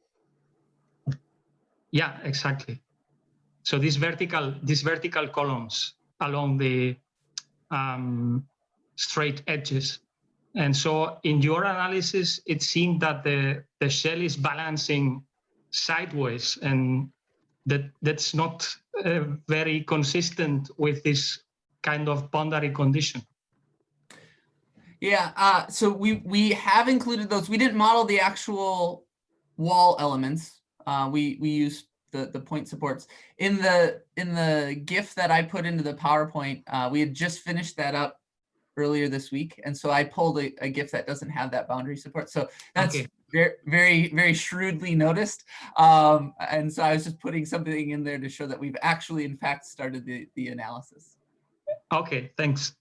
yeah, exactly. So these vertical columns along the straight edges. And so in your analysis, it seemed that the shell is balancing sideways, and that's not very consistent with this kind of boundary condition. Yeah, so we have included those. We didn't model the actual wall elements. We used the point supports. In the GIF that I put into the PowerPoint, we had just finished that up earlier this week, and so I pulled a GIF that doesn't have that boundary support. So that's very shrewdly noticed. And so I was just putting something in there to show that we've actually, in fact, started the analysis. Okay, thanks.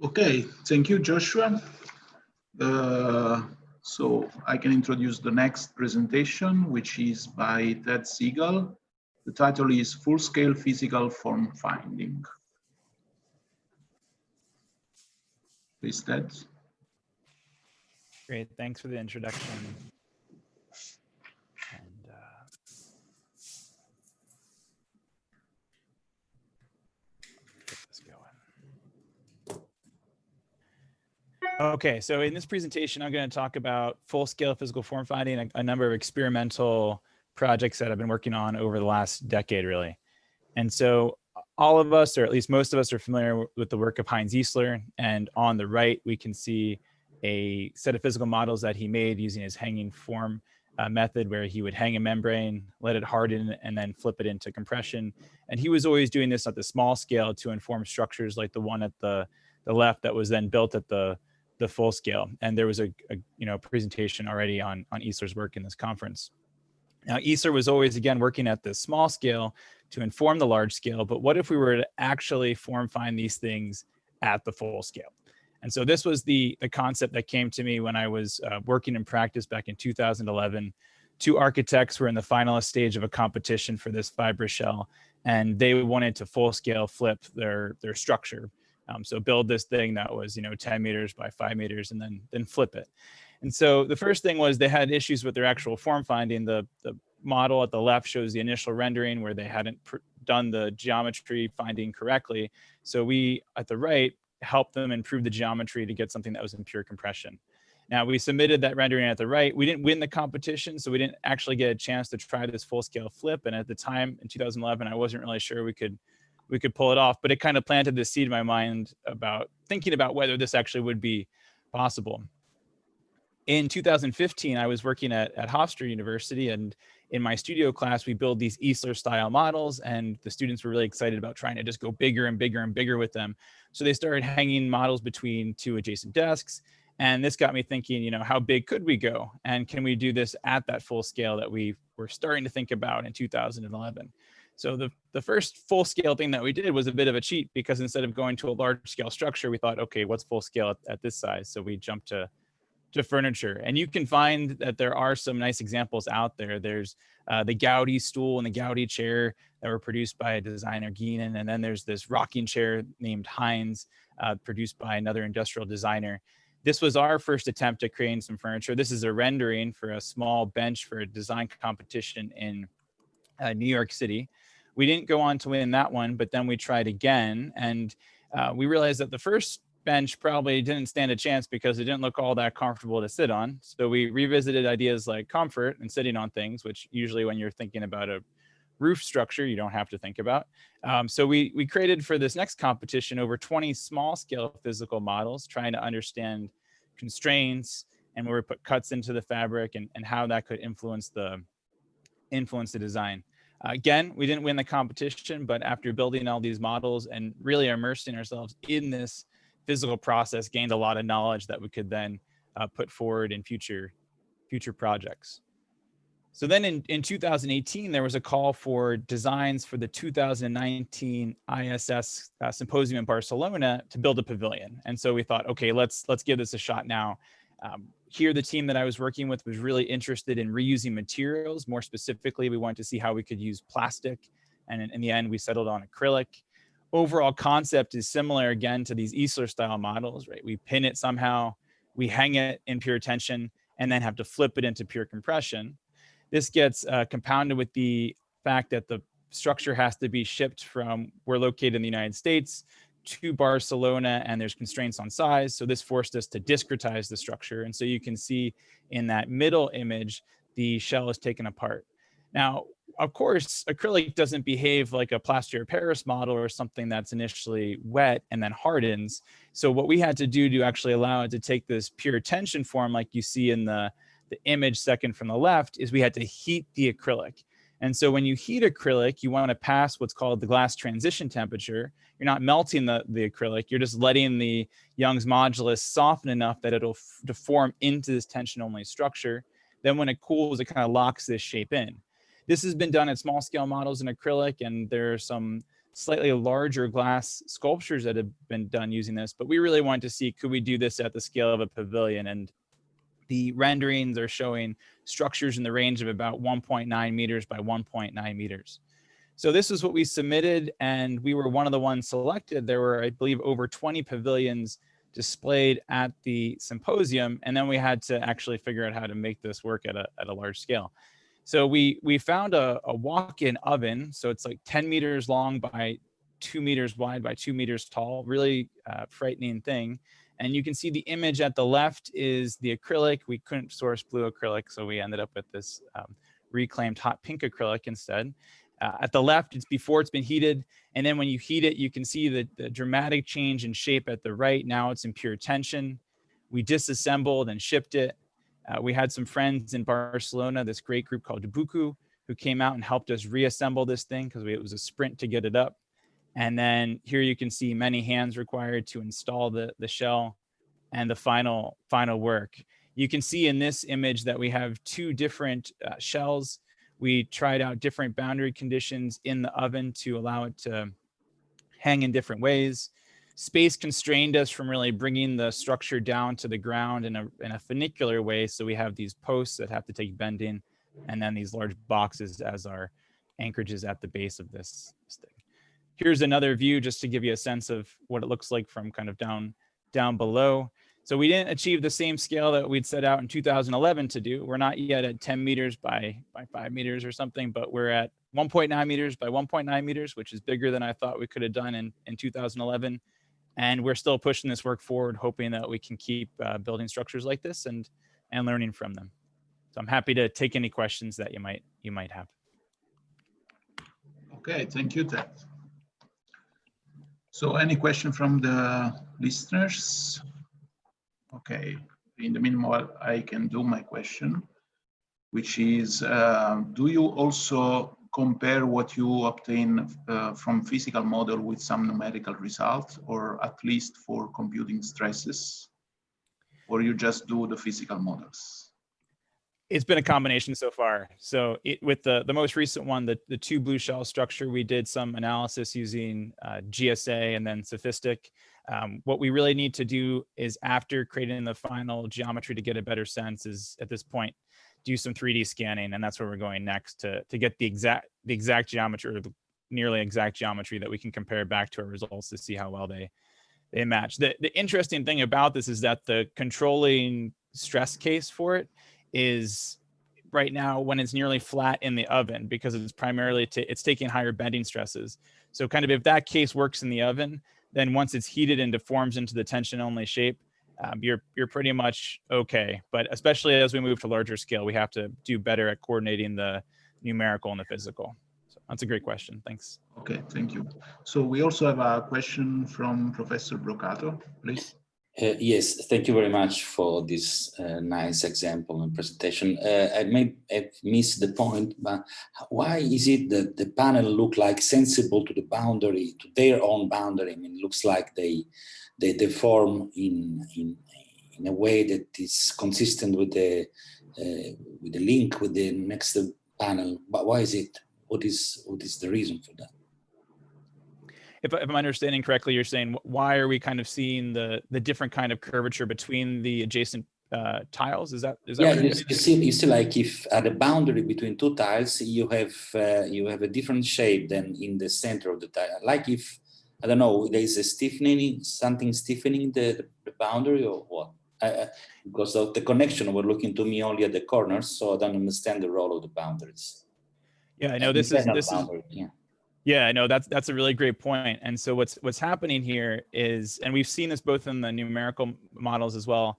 Okay, thank you, Joshua. So I can introduce the next presentation, which is by Ted Siegel. The title is Full-Scale Physical Form Finding. Please, Ted. Great, thanks for the introduction. And get this going. Okay, so in this presentation, I'm going to talk about full-scale physical form finding, a number of experimental projects that I've been working on over the last decade, really. And so all of us, or at least most of us, are familiar with the work of Heinz Eisler. And on the right, we can see a set of physical models that he made using his hanging form method, where he would hang a membrane, let it harden, and then flip it into compression. And he was always doing this at the small scale to inform structures like the one at the left that was then built at the full scale. And there was a presentation already on Eisler's work in this conference. Now, Eisler was always, again, working at the small scale to inform the large scale, but what if we were to actually form find these things at the full scale? And so this was the concept that came to me when I was working in practice back in 2011. Two architects were in the finalist stage of a competition for this fibrous shell, and they wanted to full scale flip their structure. So build this thing that was 10 meters by 5 meters and then flip it. And so the first thing was they had issues with their actual form finding. The model at the left shows the initial rendering where they hadn't done the geometry finding correctly. So we at the right helped them improve the geometry to get something that was in pure compression. Now, we submitted that rendering at the right. We didn't win the competition, so we didn't actually get a chance to try this full scale flip. And at the time in 2011, I wasn't really sure we could pull it off, but it kind of planted the seed in my mind about thinking about whether this actually would be possible. In 2015, I was working at Hofstra University, and in my studio class, we build these Eisler style models, and the students were really excited about trying to just go bigger and bigger and bigger with them. So they started hanging models between two adjacent desks. And this got me thinking, how big could we go? And can we do this at that full scale that we were starting to think about in 2011? So the first full scale thing that we did was a bit of a cheat, because instead of going to a large scale structure, we thought, okay, what's full scale at this size? So we jumped to furniture. And you can find that there are some nice examples out there. There's the Gaudi stool and the Gaudi chair that were produced by a designer, Guinan. And then there's this rocking chair named Heinz, produced by another industrial designer. This was our first attempt at creating some furniture. This is a rendering for a small bench for a design competition in New York City. We didn't go on to win that one, but then we tried again. And we realized that the first bench probably didn't stand a chance because it didn't look all that comfortable to sit on. So we revisited ideas like comfort and sitting on things, which usually when you're thinking about a roof structure, you don't have to think about. So we created for this next competition over 20 small scale physical models, trying to understand constraints and where we put cuts into the fabric and how that could influence the design. Again, we didn't win the competition, but after building all these models and really immersing ourselves in this physical process, gained a lot of knowledge that we could then put forward in future projects. So then in 2018, there was a call for designs for the 2019 ISS symposium in Barcelona to build a pavilion. And so we thought, okay, let's give this a shot now. Here, the team that I was working with was really interested in reusing materials. More specifically, we wanted to see how we could use plastic. And in the end, we settled on acrylic. Overall concept is similar, again, to these Easler style models, right? We pin it somehow, we hang it in pure tension, and then have to flip it into pure compression. This gets compounded with the fact that the structure has to be shipped from, we're located in the United States, to Barcelona, and there's constraints on size. So this forced us to discretize the structure. And so you can see in that middle image, the shell is taken apart. Now, of course, acrylic doesn't behave like a plaster of Paris model or something that's initially wet and then hardens. So what we had to do to actually allow it to take this pure tension form, like you see in the image second from the left, is we had to heat the acrylic. And so when you heat acrylic, you want to pass what's called the glass transition temperature. You're not melting the acrylic, you're just letting the Young's modulus soften enough that it'll deform into this tension-only structure. Then when it cools, it kind of locks this shape in. This has been done at small scale models in acrylic, and there are some slightly larger glass sculptures that have been done using this, but we really wanted to see, could we do this at the scale of a pavilion? And the renderings are showing structures in the range of about 1.9 meters by 1.9 meters. So this is what we submitted, and we were one of the ones selected. There were, I believe, over 20 pavilions displayed at the symposium, and then we had to actually figure out how to make this work at a large scale. So we found a walk-in oven. So it's like 10 meters long by 2 meters wide by 2 meters tall, really frightening thing. And you can see the image at the left is the acrylic. We couldn't source blue acrylic, so we ended up with this reclaimed hot pink acrylic instead. At the left, it's before it's been heated. And then when you heat it, you can see the dramatic change in shape at the right. Now it's in pure tension. We disassembled and shipped it. We had some friends in Barcelona, this great group called Dubuku, who came out and helped us reassemble this thing because it was a sprint to get it up. And then here you can see many hands required to install the shell and the final work. You can see in this image that we have two different shells. We tried out different boundary conditions in the oven to allow it to hang in different ways. Space constrained us from really bringing the structure down to the ground in a funicular way. So we have these posts that have to take bending, and then these large boxes as our anchorages at the base of this thing. Here's another view just to give you a sense of what it looks like from kind of down below. So we didn't achieve the same scale that we'd set out in 2011 to do. We're not yet at 10 meters by 5 meters or something, but we're at 1.9 meters by 1.9 meters, which is bigger than I thought we could have done in 2011. And we're still pushing this work forward, hoping that we can keep building structures like this and learning from them. So I'm happy to take any questions that you might have. Okay, thank you, Ted. So any question from the listeners? Okay, in the meanwhile, I can do my question, which is, do you also compare what you obtain from physical model with some numerical result, or at least for computing stresses, or you just do the physical models? It's been a combination so far. So with the most recent one, the two blue shell structure, we did some analysis using GSA and then Sophistic. What we really need to do is, after creating the final geometry to get a better sense, is at this point do some 3D scanning, and that's where we're going next to get the exact geometry, or the nearly exact geometry that we can compare back to our results to see how well they match. The interesting thing about this is that the controlling stress case for it is right now when it's nearly flat in the oven, because it's primarily it's taking higher bending stresses. So kind of if that case works in the oven, then once it's heated and deforms into the tension only shape, you're pretty much okay. But especially as we move to larger scale, we have to do better at coordinating the numerical and the physical. So that's a great question. Thanks. Okay, thank you. So we also have a question from Professor Brocato, please. Yes, thank you very much for this nice example and presentation. I may have missed the point, but why is it that the panel look like sensible to the boundary, to their own boundary? I mean, it looks like they form in a way that is consistent with the link with the next panel. But why is it? What is the reason for that? If I'm understanding correctly, you're saying why are we kind of seeing the different kind of curvature between the adjacent tiles? Is that yeah? What you see, like if at the boundary between two tiles, you have a different shape than in the center of the tile. Like if, I don't know, there is a stiffening, something stiffening the boundary, or what? Because of the connection, we're looking to me only at the corners, so I don't understand the role of the boundaries. Yeah, I know this is yeah. Yeah, no, that's a really great point. And so what's happening here is, and we've seen this both in the numerical models as well.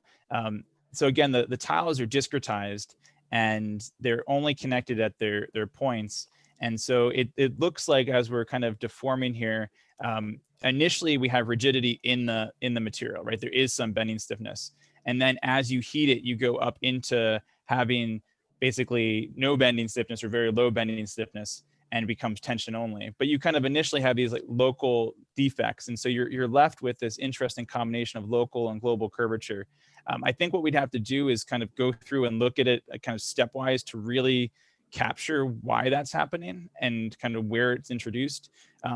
So again, the tiles are discretized and they're only connected at their points. And so it looks like, as we're kind of deforming here, initially we have rigidity in the material, right? There is some bending stiffness. And then as you heat it, you go up into having basically no bending stiffness or very low bending stiffness, and becomes tension only. But you kind of initially have these like local defects. And so you're left with this interesting combination of local and global curvature. I think what we'd have to do is kind of go through and look at it kind of stepwise to really capture why that's happening and kind of where it's introduced.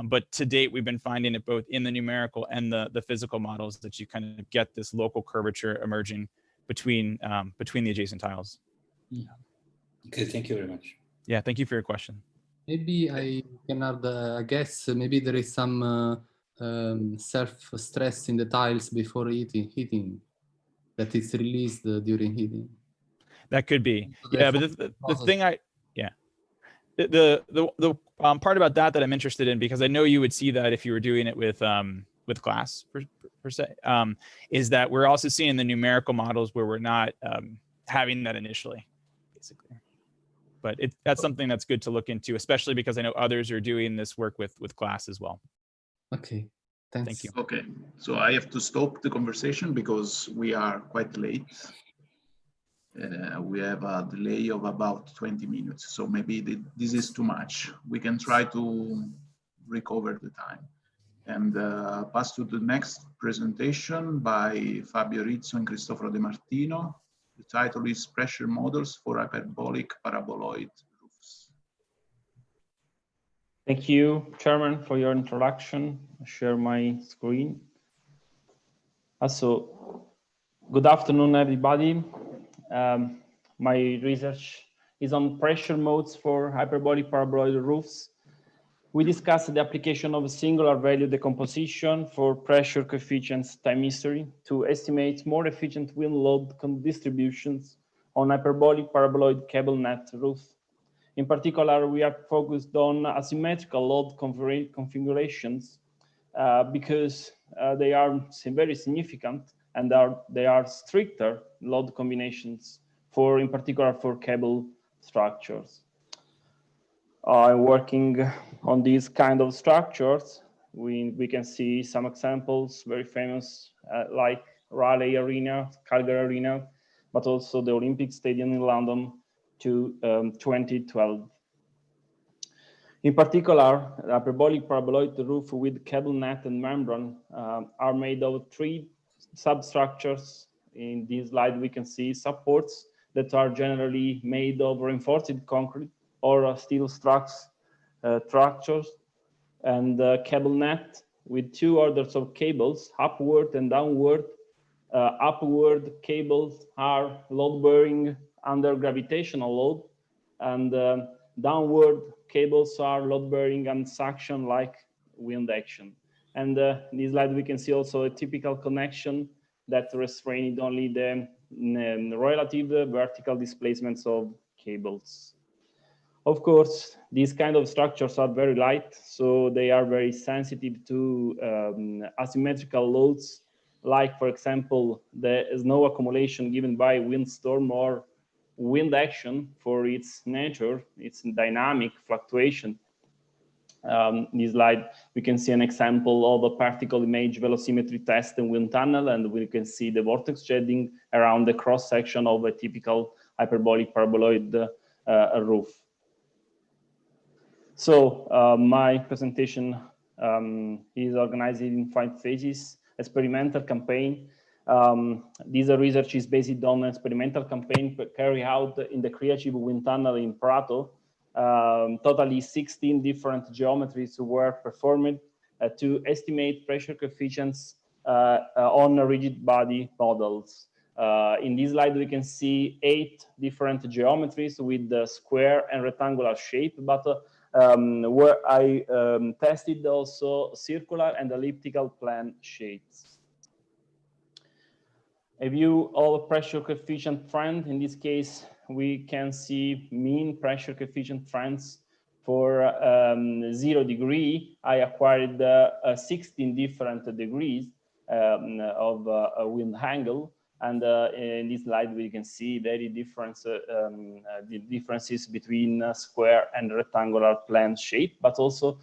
But to date, we've been finding it both in the numerical and the physical models that you kind of get this local curvature emerging between the adjacent tiles. Yeah. Okay, thank you very much. Yeah, thank you for your question. Maybe I can add a guess. Maybe there is some self-stress in the tiles before heating that is released during heating. That could be. Yeah, but the thing the part about that I'm interested in, because I know you would see that if you were doing it with glass per se, is that we're also seeing the numerical models where we're not having that initially, basically. But that's something that's good to look into, especially because I know others are doing this work with glass as well. Okay, thanks. Thank you. Okay, so I have to stop the conversation because we are quite late. We have a delay of about 20 minutes, so maybe this is too much. We can try to recover the time. And pass to the next presentation by Fabio Rizzo and Cristoforo De Martino. The title is Pressure Models for Hyperbolic Paraboloid Roofs. Thank you, Chairman, for your introduction. I'll share my screen. Also, good afternoon, everybody. My research is on pressure modes for hyperbolic paraboloid roofs. We discussed the application of a singular value decomposition for pressure coefficients time history to estimate more efficient wind load distributions on hyperbolic paraboloid cable net roofs. In particular, we are focused on asymmetrical load configurations because they are very significant, and they are stricter load combinations in particular for cable structures. I'm working on these kind of structures. We can see some examples, very famous, like Raleigh Arena, Calgary Arena, but also the Olympic Stadium in London to 2012. In particular, the hyperbolic paraboloid roof with cable net and membrane are made of three substructures. In this slide, we can see supports that are generally made of reinforced concrete or steel structures, and cable net with 2 orders of cables, upward and downward. Upward cables are load-bearing under gravitational load, and downward cables are load-bearing and suction like wind action. And in this slide, we can see also a typical connection that restrained only the relative vertical displacements of cables. Of course, these kind of structures are very light, so they are very sensitive to asymmetrical loads, like, for example, the snow accumulation given by windstorm or wind action for its nature, its dynamic fluctuation. In this slide, we can see an example of a particle image velocimetry test in wind tunnel, and we can see the vortex shedding around the cross section of a typical hyperbolic paraboloid roof. So my presentation is organized in 5 phases. Experimental campaign. This research is based on an experimental campaign carried out in the Creative Wind Tunnel in Prato. Totally 16 different geometries were performed to estimate pressure coefficients on rigid body models. In this slide, we can see 8 different geometries with the square and rectangular shape, but where I tested also circular and elliptical plane shapes. A view of pressure coefficient trend. In this case, we can see mean pressure coefficient trends for 0 degree. I acquired 16 different degrees of wind angle. And in this slide, we can see very the differences between square and rectangular plane shape, but also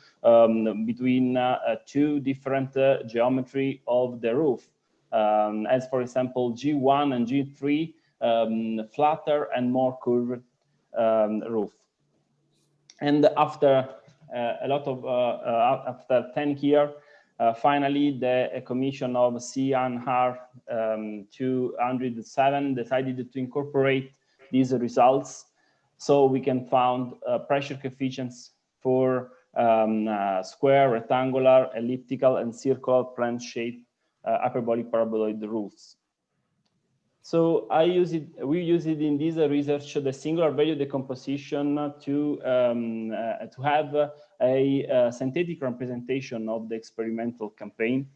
between 2 different geometry of the roof. As for example, G1 and G3, flatter and more curved roof. And after a lot of after 10 years, finally, the commission of CNR 207 decided to incorporate these results, so we can find pressure coefficients for square, rectangular, elliptical, and circular plane shape hyperbolic paraboloid roofs. So we use it in this research, the singular value decomposition to have a synthetic representation of the experimental campaign.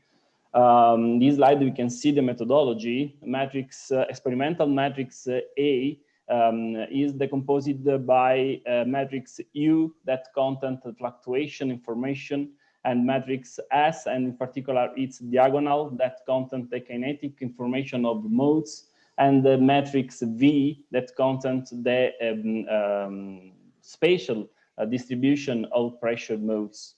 This slide, we can see the methodology. Matrix, experimental matrix A is decomposed by matrix U that content fluctuation information, and matrix S, and in particular its diagonal that content the kinetic information of modes, and the matrix V that content the spatial distribution of pressure modes.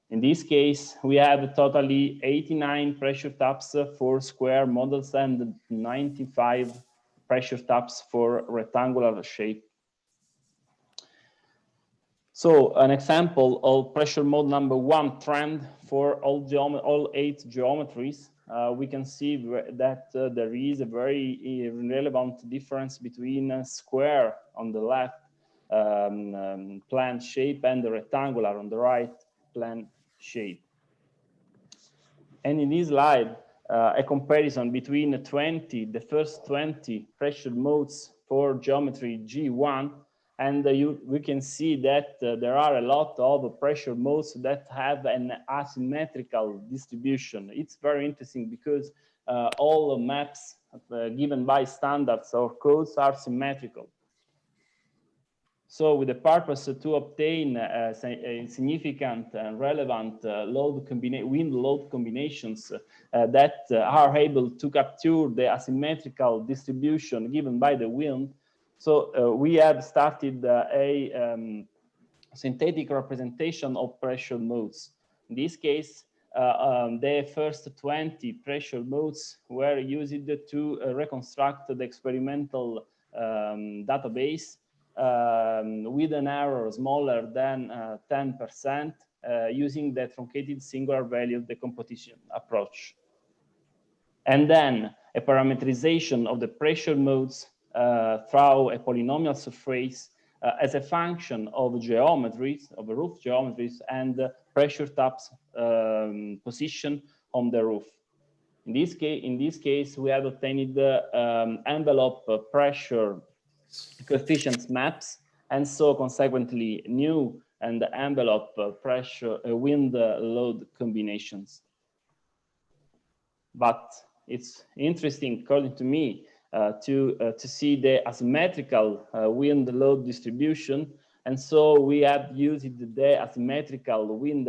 In this case, we have totally 89 pressure taps for square models and 95 pressure taps for rectangular shape. So an example of pressure mode number 1 trend for all 8 geometries. We can see that there is a very relevant difference between square on the left plane shape and the rectangular on the right plane shape. And in this slide, a comparison between the first 20 pressure modes for geometry G1, and we can see that there are a lot of pressure modes that have an asymmetrical distribution. It's very interesting because all the maps given by standards or codes are symmetrical. So with the purpose to obtain a significant and relevant wind load combinations that are able to capture the asymmetrical distribution given by the wind, so we have started a synthetic representation of pressure modes. In this case, the first 20 pressure modes were used to reconstruct the experimental database with an error smaller than 10% using the truncated singular value decomposition approach. And then a parameterization of the pressure modes through a polynomial surface as a function of geometries, of roof geometries, and pressure taps position on the roof. In this case, we have obtained the envelope pressure coefficients maps, and so consequently new and envelope pressure wind load combinations. But it's interesting, according to me, to see the asymmetrical wind load distribution, and so we have used the asymmetrical wind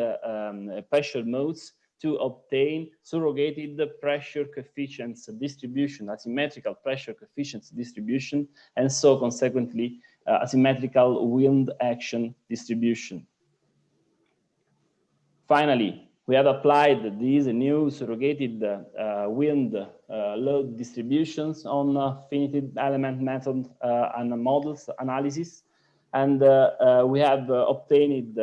pressure modes to obtain surrogated pressure coefficients distribution, asymmetrical pressure coefficients distribution, and so consequently asymmetrical wind action distribution. Finally, we have applied these new surrogated wind load distributions on finite element method and models analysis, and we have obtained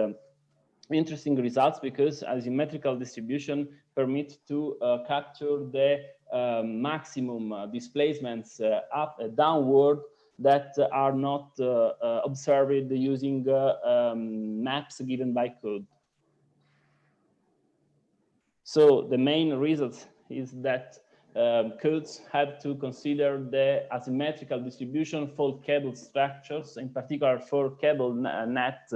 interesting results because asymmetrical distribution permits to capture the maximum displacements up and downward that are not observed using maps given by code. So the main result is that codes have to consider the asymmetrical distribution for cable structures, in particular for cable net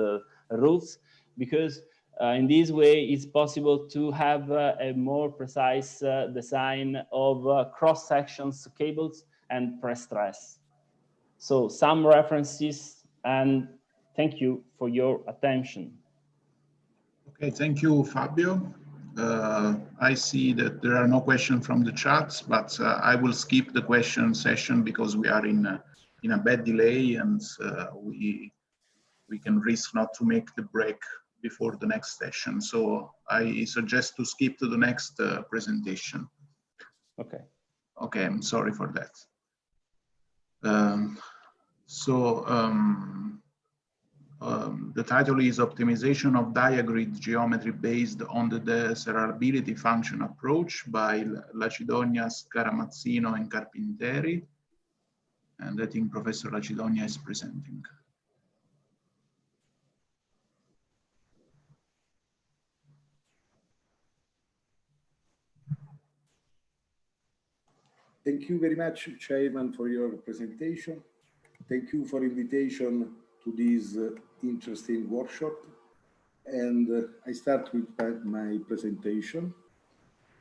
roofs, because in this way it's possible to have a more precise design of cross sections cables and pre-stress. So some references, and thank you for your attention. Okay, thank you, Fabio. I see that there are no questions from the chats, but I will skip the question session because we are in a bad delay, and we can risk not to make the break before the next session. So I suggest to skip to the next presentation. Okay. Okay, I'm sorry for that. The title is Optimization of Diagrid Geometry Based on the Desirability Function Approach by Lacidonia, Scaramuzzino, and Carpinteri. And I think Professor Lacidonia is presenting. Thank you very much, Chairman, for your presentation. Thank you for invitation to this interesting workshop. And I start with my presentation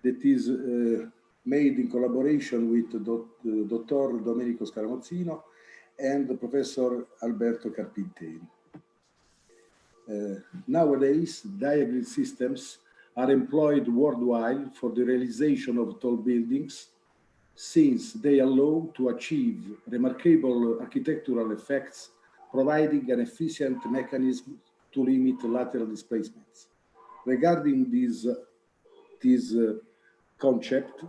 that is made in collaboration with Dr. Domenico Scaramuzzino and Professor Alberto Carpinteri. Nowadays, diagrid systems are employed worldwide for the realization of tall buildings, since they allow to achieve remarkable architectural effects, providing an efficient mechanism to limit lateral displacements. Regarding this concept,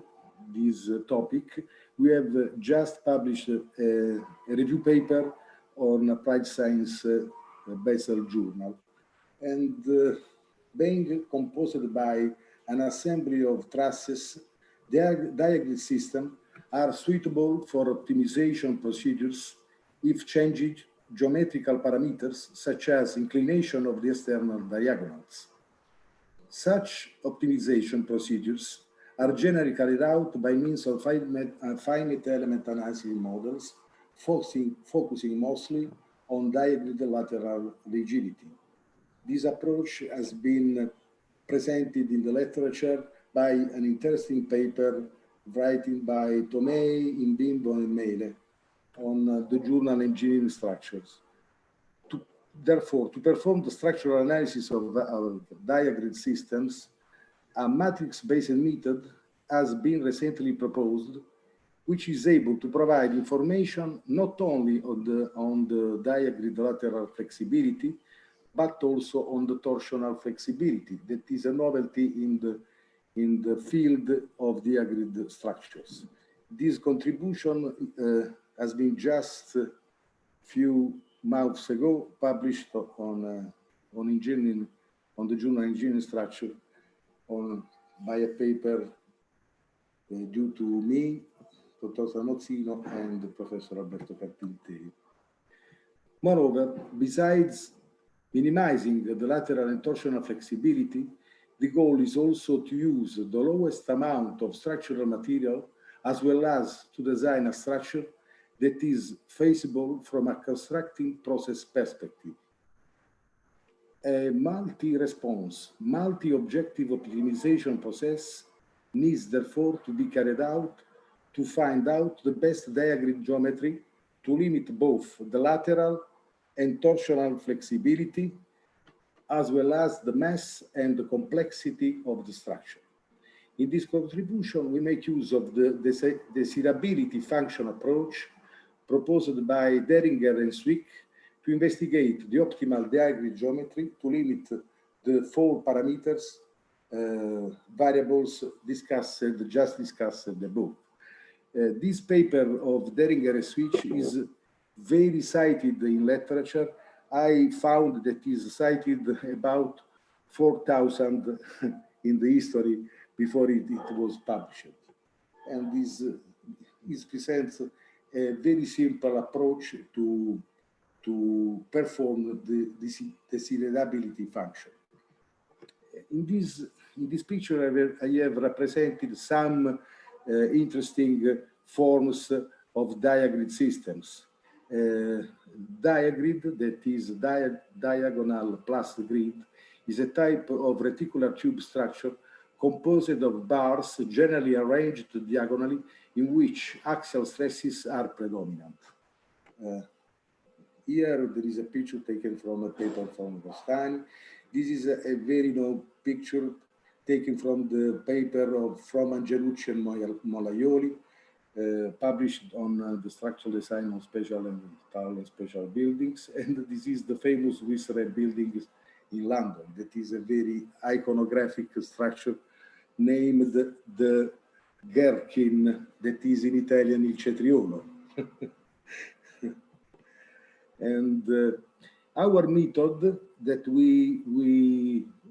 this topic, we have just published a review paper on Applied Science Basel Journal, and being composed by an assembly of trusses, the diagrid systems are suitable for optimization procedures if changing geometrical parameters such as inclination of the external diagonals. Such optimization procedures are generally carried out by means of finite element analysis models, focusing mostly on diagrid lateral rigidity. This approach has been presented in the literature by an interesting paper written by Tomei, Imbimbo, and Mele on the journal Engineering Structures. Therefore, to perform the structural analysis of diagrid systems, a matrix-based method has been recently proposed, which is able to provide information not only on the diagrid lateral flexibility, but also on the torsional flexibility. That is a novelty in the field of diagrid structures. This contribution has been just a few months ago published on engineering, on the journal Engineering Structure, by a paper due to me, Dr. Tramozzino and Professor Alberto Carpinteri. Moreover, besides minimizing the lateral and torsional flexibility, the goal is also to use the lowest amount of structural material as well as to design a structure that is feasible from a constructing process perspective. A multi-response, multi-objective optimization process needs therefore to be carried out to find out the best diagrid geometry to limit both the lateral and torsional flexibility, as well as the mass and the complexity of the structure. In this contribution, we make use of the desirability function approach proposed by Deringer and Zwick to investigate the optimal diagrid geometry to limit the 4 parameters variables just discussed above. This paper of Deringer and Zwick is very cited in literature. I found that is cited about 4,000 in the history before it was published. And this presents a very simple approach to perform the desirability function. In this picture, I have represented some interesting forms of diagrid systems. Diagrid, that is diagonal plus grid, is a type of reticular tube structure composed of bars generally arranged diagonally in which axial stresses are predominant. Here there is a picture taken from a paper from Bostani. This is a very long picture taken from the paper of from Angelucci and Molaioli, published on the structural design of special and tall special buildings. And this is the famous Wissered building in London. That is a very iconographic structure named the Gherkin, that is in Italian il cetriolo. And our method that we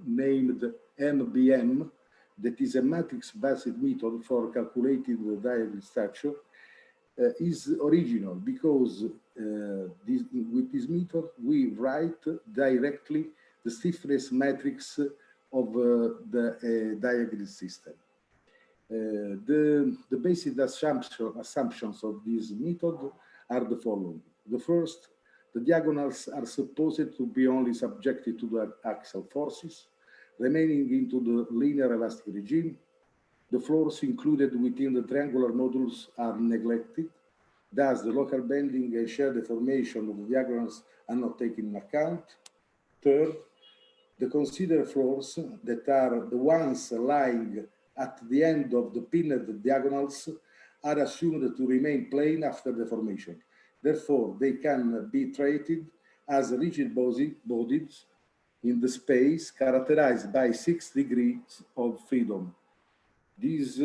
named MBM, that is a matrix-based method for calculating the diagrid structure, is original because with this method we write directly the stiffness matrix of the diagrid system. The basic assumptions of this method are the following. The first, the diagonals are supposed to be only subjected to the axial forces, remaining into the linear elastic regime. The floors included within the triangular modules are neglected. Thus, the local bending and shear deformation of the diagonals are not taken into account. Third, the considered floors that are the ones lying at the end of the pinned diagonals are assumed to remain plane after deformation. Therefore, they can be treated as rigid bodies in the space characterized by 6 degrees of freedom. These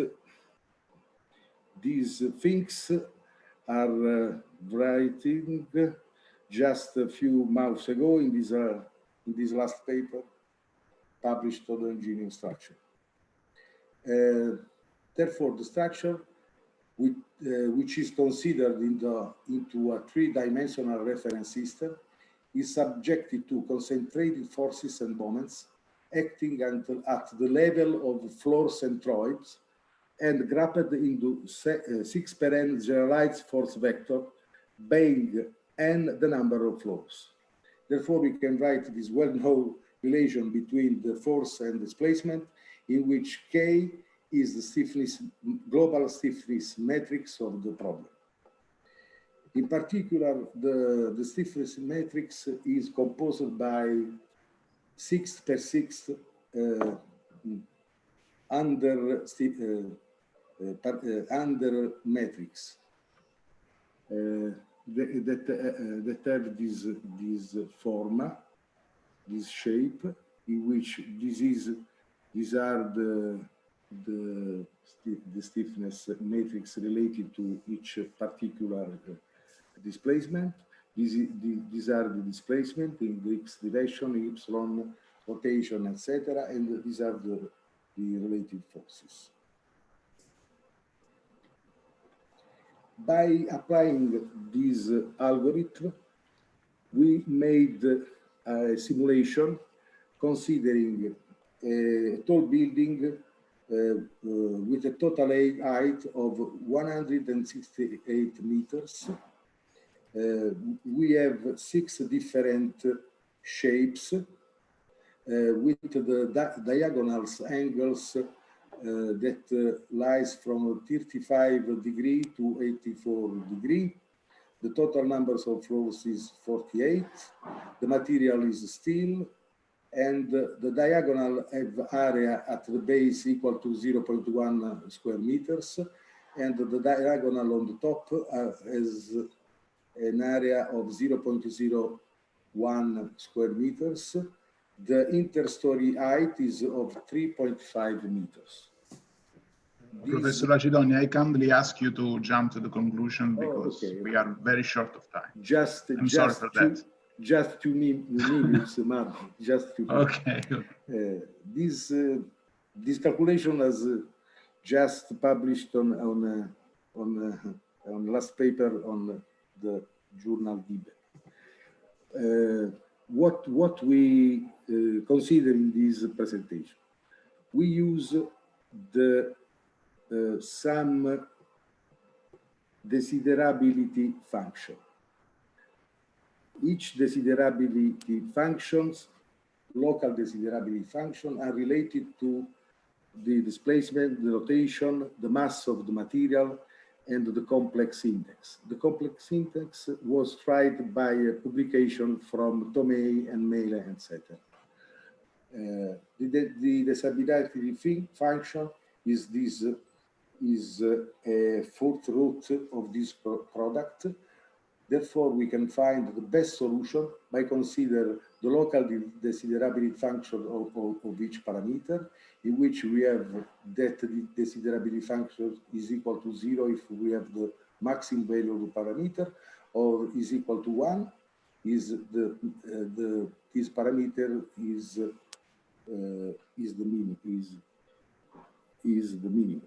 things are writing just a few months ago in this last paper published on the engineering structure. Therefore, the structure which is considered into a 3-dimensional reference system is subjected to concentrated forces and moments acting at the level of floor centroids and grouped into 6 parent generalized force vector being n the number of floors. Therefore, we can write this well-known relation between the force and displacement, in which K is the stiffness, global stiffness matrix of the problem. In particular, the stiffness matrix is composed by 6 per 6 under matrix that have this form, this shape, in which these are the stiffness matrix related to each particular displacement. These are the displacement in the x direction, epsilon, rotation, etc. And these are the related forces. By applying this algorithm, we made a simulation considering a tall building with a total height of 168 meters. We have 6 different shapes with the diagonals angles that lies from 35 degree to 84 degree. The total numbers of floors is 48. The material is steel, and the diagonal have area at the base equal to 0.1 square meters, and the diagonal on the top has an area of 0.01 square meters. The interstory height is of 3.5 meters. Professor Acidoni, I kindly ask you to jump to the conclusion because we are very short of time. I'm sorry for that. Just 2 minutes, Mark. Just 2 minutes. Okay. This calculation was just published on last paper on the journal DIBE. What we consider in this presentation, we use the some desiderability function. Each desiderability functions, local desiderability function, are related to the displacement, the rotation, the mass of the material, and the complex index. The complex index was tried by a publication from Tomei and Mele, etc. The desiderability function is a fourth root of this product. Therefore, we can find the best solution by consider the local desiderability function of each parameter, in which we have that the desiderability function is equal to 0 if we have the maximum value of the parameter, or is equal to 1, is this parameter is the minimum.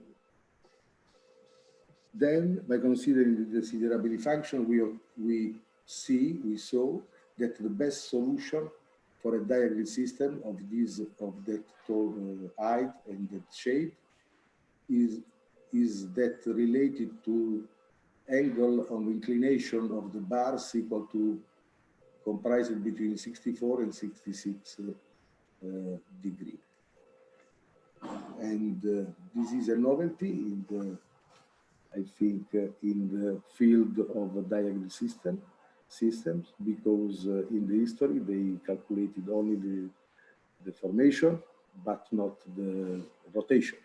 Then, by considering the desiderability function, we saw that the best solution for a diagonal system of that tall height and that shape is that related to angle of inclination of the bars equal to comprised between 64 and 66 degree. And this is a novelty in the, I think, in the field of diagonal systems, because in the history they calculated only the formation, but not the rotation.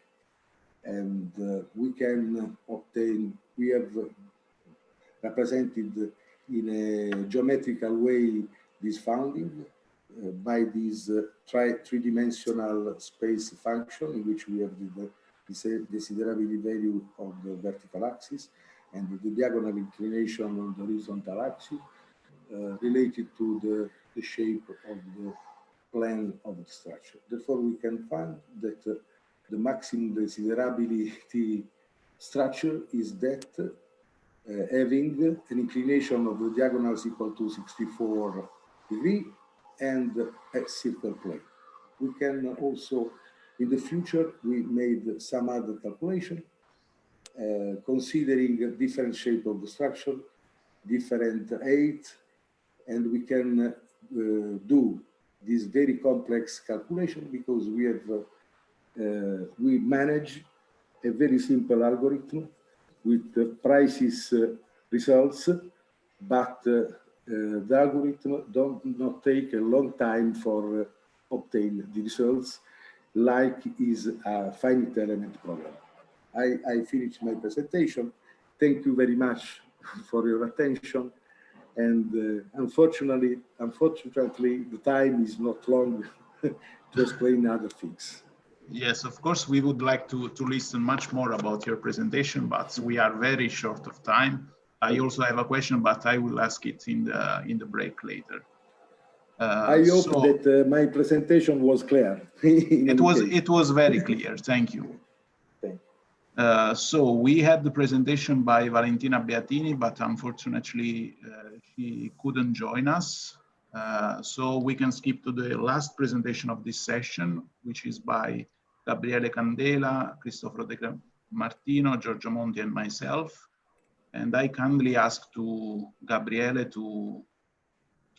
And we can obtain, we have represented in a geometrical way this founding by this three-dimensional space function, in which we have the desiderability value of the vertical axis and the diagonal inclination on the horizontal axis related to the shape of the plan of the structure. Therefore, we can find that the maximum desiderability structure is that having an inclination of the diagonals equal to 64 degrees and a circle plane. We can also, in the future, we made some other calculation considering a different shape of the structure, different height, and we can do this very complex calculation because we have we manage a very simple algorithm with prices results, but the algorithm not take a long time for obtain the results, like is a finite element program. I finished my presentation. Thank you very much for your attention. And unfortunately, the time is not long to explain other things. Yes, of course, we would like to listen much more about your presentation, but we are very short of time. I also have a question, but I will ask it in the break later. I hope that my presentation was clear. It was very clear. Thank you. Thank you. So we had the presentation by Valentina Beatini, but unfortunately she couldn't join us. So we can skip to the last presentation of this session, which is by Gabriele Candela, Cristoforo De Martino, Giorgio Monti, and myself. And I kindly ask to Gabriele to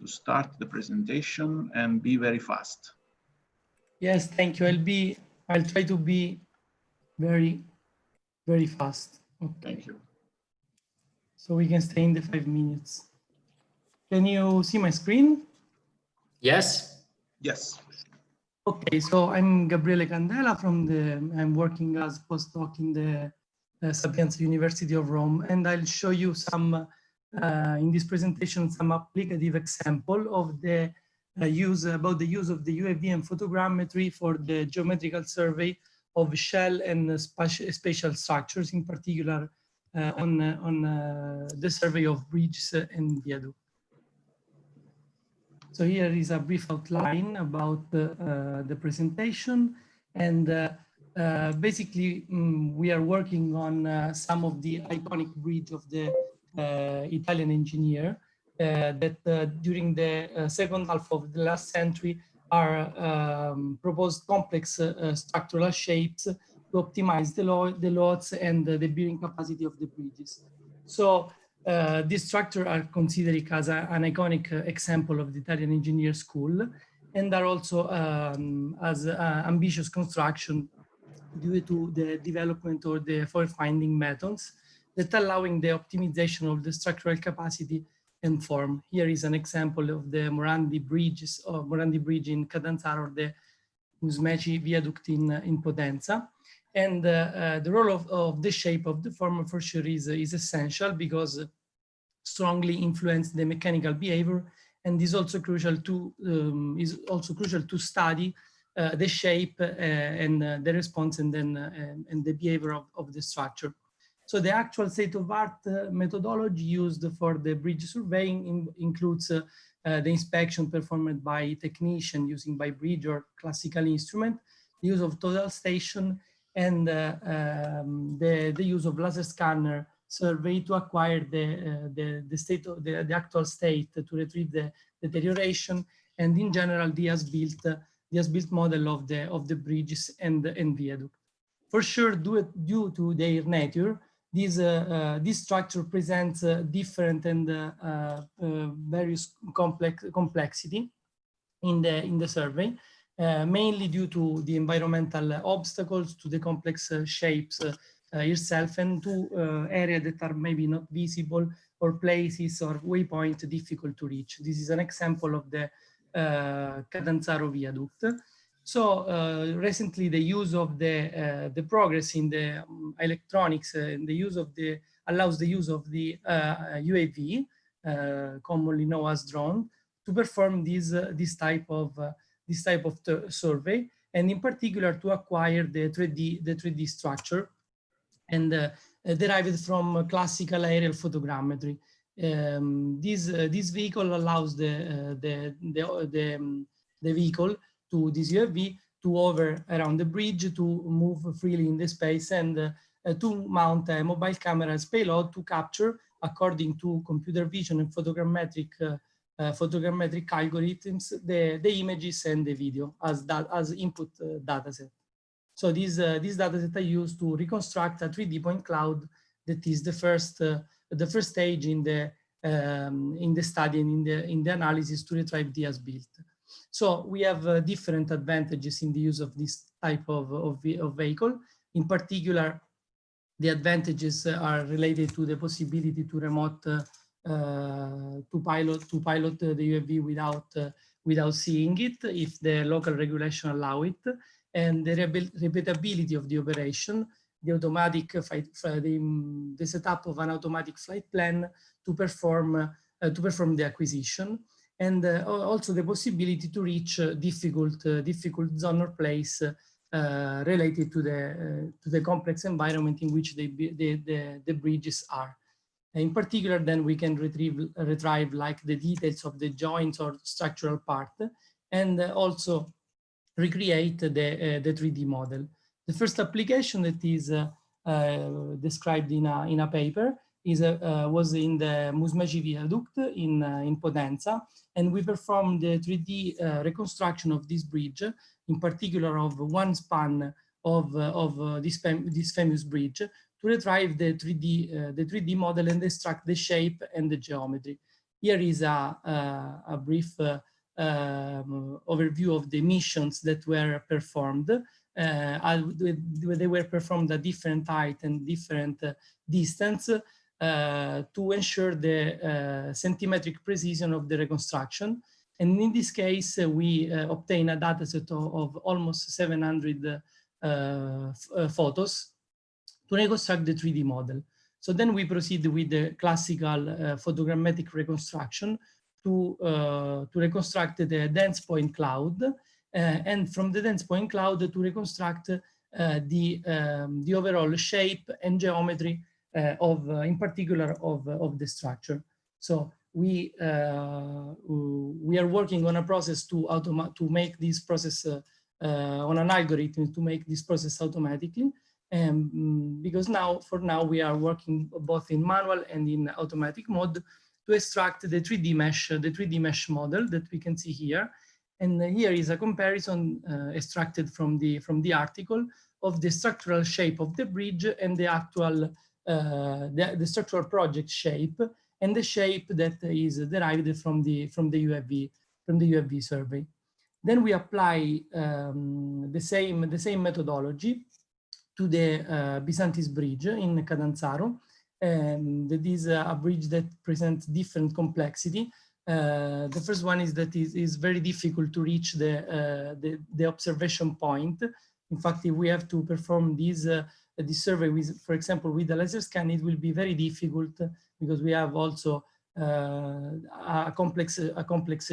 start the presentation and be very fast. Yes, thank you. I'll try to be very fast. Okay. Thank you. So we can stay in the 5 minutes. Can you see my screen? Yes. Yes. Okay, so I'm Gabriele Candela I'm working as postdoc in the Sapienza University of Rome, and I'll show you some, in this presentation, some applicative example of the use of the UAV and photogrammetry for the geometrical survey of shell and spatial structures, in particular on the survey of bridges and viaducts. So here is a brief outline about the presentation, and basically we are working on some of the iconic bridge of the Italian engineer that during the second half of the last century are proposed complex structural shapes to optimize the loads and the bearing capacity of the bridges. So these structures are considered as an iconic example of the Italian engineer school, and are also as ambitious construction due to the development or the fault-finding methods that allowing the optimization of the structural capacity and form. Here is an example of the Morandi Bridge in Catanzaro, or the Musmeci Viaduct in Potenza. And the role of the shape of the form for sure is essential, because strongly influence the mechanical behavior, and is also crucial to study the shape and the response and the behavior of the structure. So the actual state-of-art methodology used for the bridge surveying includes the inspection performed by technician using by bridge or classical instrument, the use of total station, and the use of laser scanner survey to acquire the actual state, to retrieve the deterioration, and in general the as-built model of the bridges and viaduct. For sure, due to their nature, this structure presents different and various complexity in the survey, mainly due to the environmental obstacles, to the complex shapes itself, and to areas that are maybe not visible, or places or waypoints difficult to reach. This is an example of the Catanzaro Viaduct. So recently, the use of the progress in the electronics and allows the use of the UAV, commonly known as drone, to perform this type of survey, and in particular to acquire the 3D structure, and derived from classical aerial photogrammetry. This vehicle allows the vehicle to this UAV to hover around the bridge, to move freely in the space, and to mount a mobile camera as payload to capture, according to computer vision and photogrammetric algorithms, the images and the video as input dataset. So this dataset I used to reconstruct a 3D point cloud that is the first stage in the study and in the analysis to retrieve the as-built. So we have different advantages in the use of this type of vehicle. In particular, the advantages are related to the possibility to remote to pilot the UAV without seeing it, if the local regulation allow it, and the repeatability of the operation, the automatic the setup of an automatic flight plan to perform the acquisition, and also the possibility to reach difficult zone or place related to the complex environment in which the bridges are. In particular, then we can retrieve like the details of the joints or structural part, and also recreate the 3D model. The first application that is described in a paper, was in the Musmeci Viaduct in Potenza, and we performed the 3D reconstruction of this bridge, in particular of one span of this famous bridge, to retrieve the 3D model and extract the shape and the geometry. Here is a brief overview of the missions that were performed. They were performed at different height and different distance to ensure the centimetric precision of the reconstruction. And in this case, we obtain a dataset of almost 700 photos to reconstruct the 3D model. So then we proceed with the classical photogrammetric reconstruction to reconstruct the dense point cloud, and from the dense point cloud to reconstruct the overall shape and geometry in particular of the structure. So we are working on a process to make this process on an algorithm to make this process automatically. Because for now we are working both in manual and in automatic mode to extract the 3D mesh model that we can see here. And here is a comparison extracted from the article of the structural shape of the bridge and the actual the structural project shape and the shape that is derived from the UFV survey. Then we apply the same methodology to the Bisantis Bridge in Catanzaro. That is a bridge that presents different complexity. The first one is that it is very difficult to reach the observation point. In fact, if we have to perform this survey with, for example, with a laser scan, it will be very difficult because we have also a complex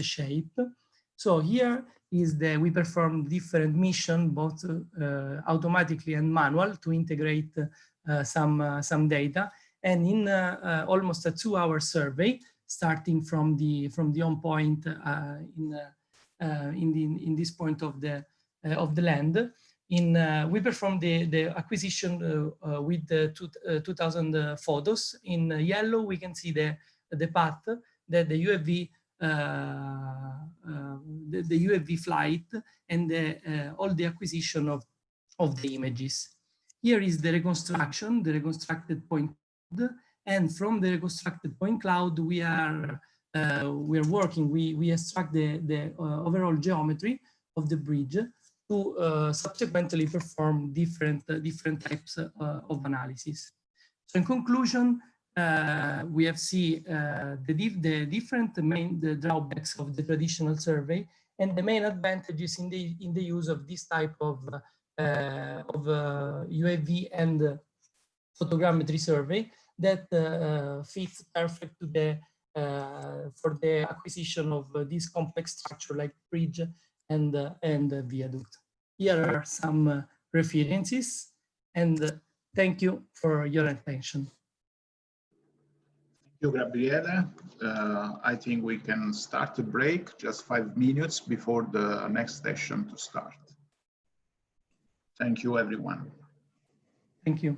shape. So here is we perform different missions, both automatically and manual, to integrate some data. And in almost a 2-hour survey, starting from the on point in this point of the land, we performed the acquisition with the 2,000 photos. In yellow, we can see the path that the UFV flight and all the acquisition of the images. Here is the reconstruction, the reconstructed point cloud, and from the reconstructed point cloud, we are working. We extract the overall geometry of the bridge to subsequently perform different types of analysis. So in conclusion, we have seen the different main drawbacks of the traditional survey and the main advantages in the use of this type of UAV and photogrammetry survey that fits perfect to for the acquisition of this complex structure like bridge and viaduct. Here are some references, and thank you for your attention. Thank you, Gabriele. I think we can start the break just 5 minutes before the next session to start. Thank you, everyone. Thank you.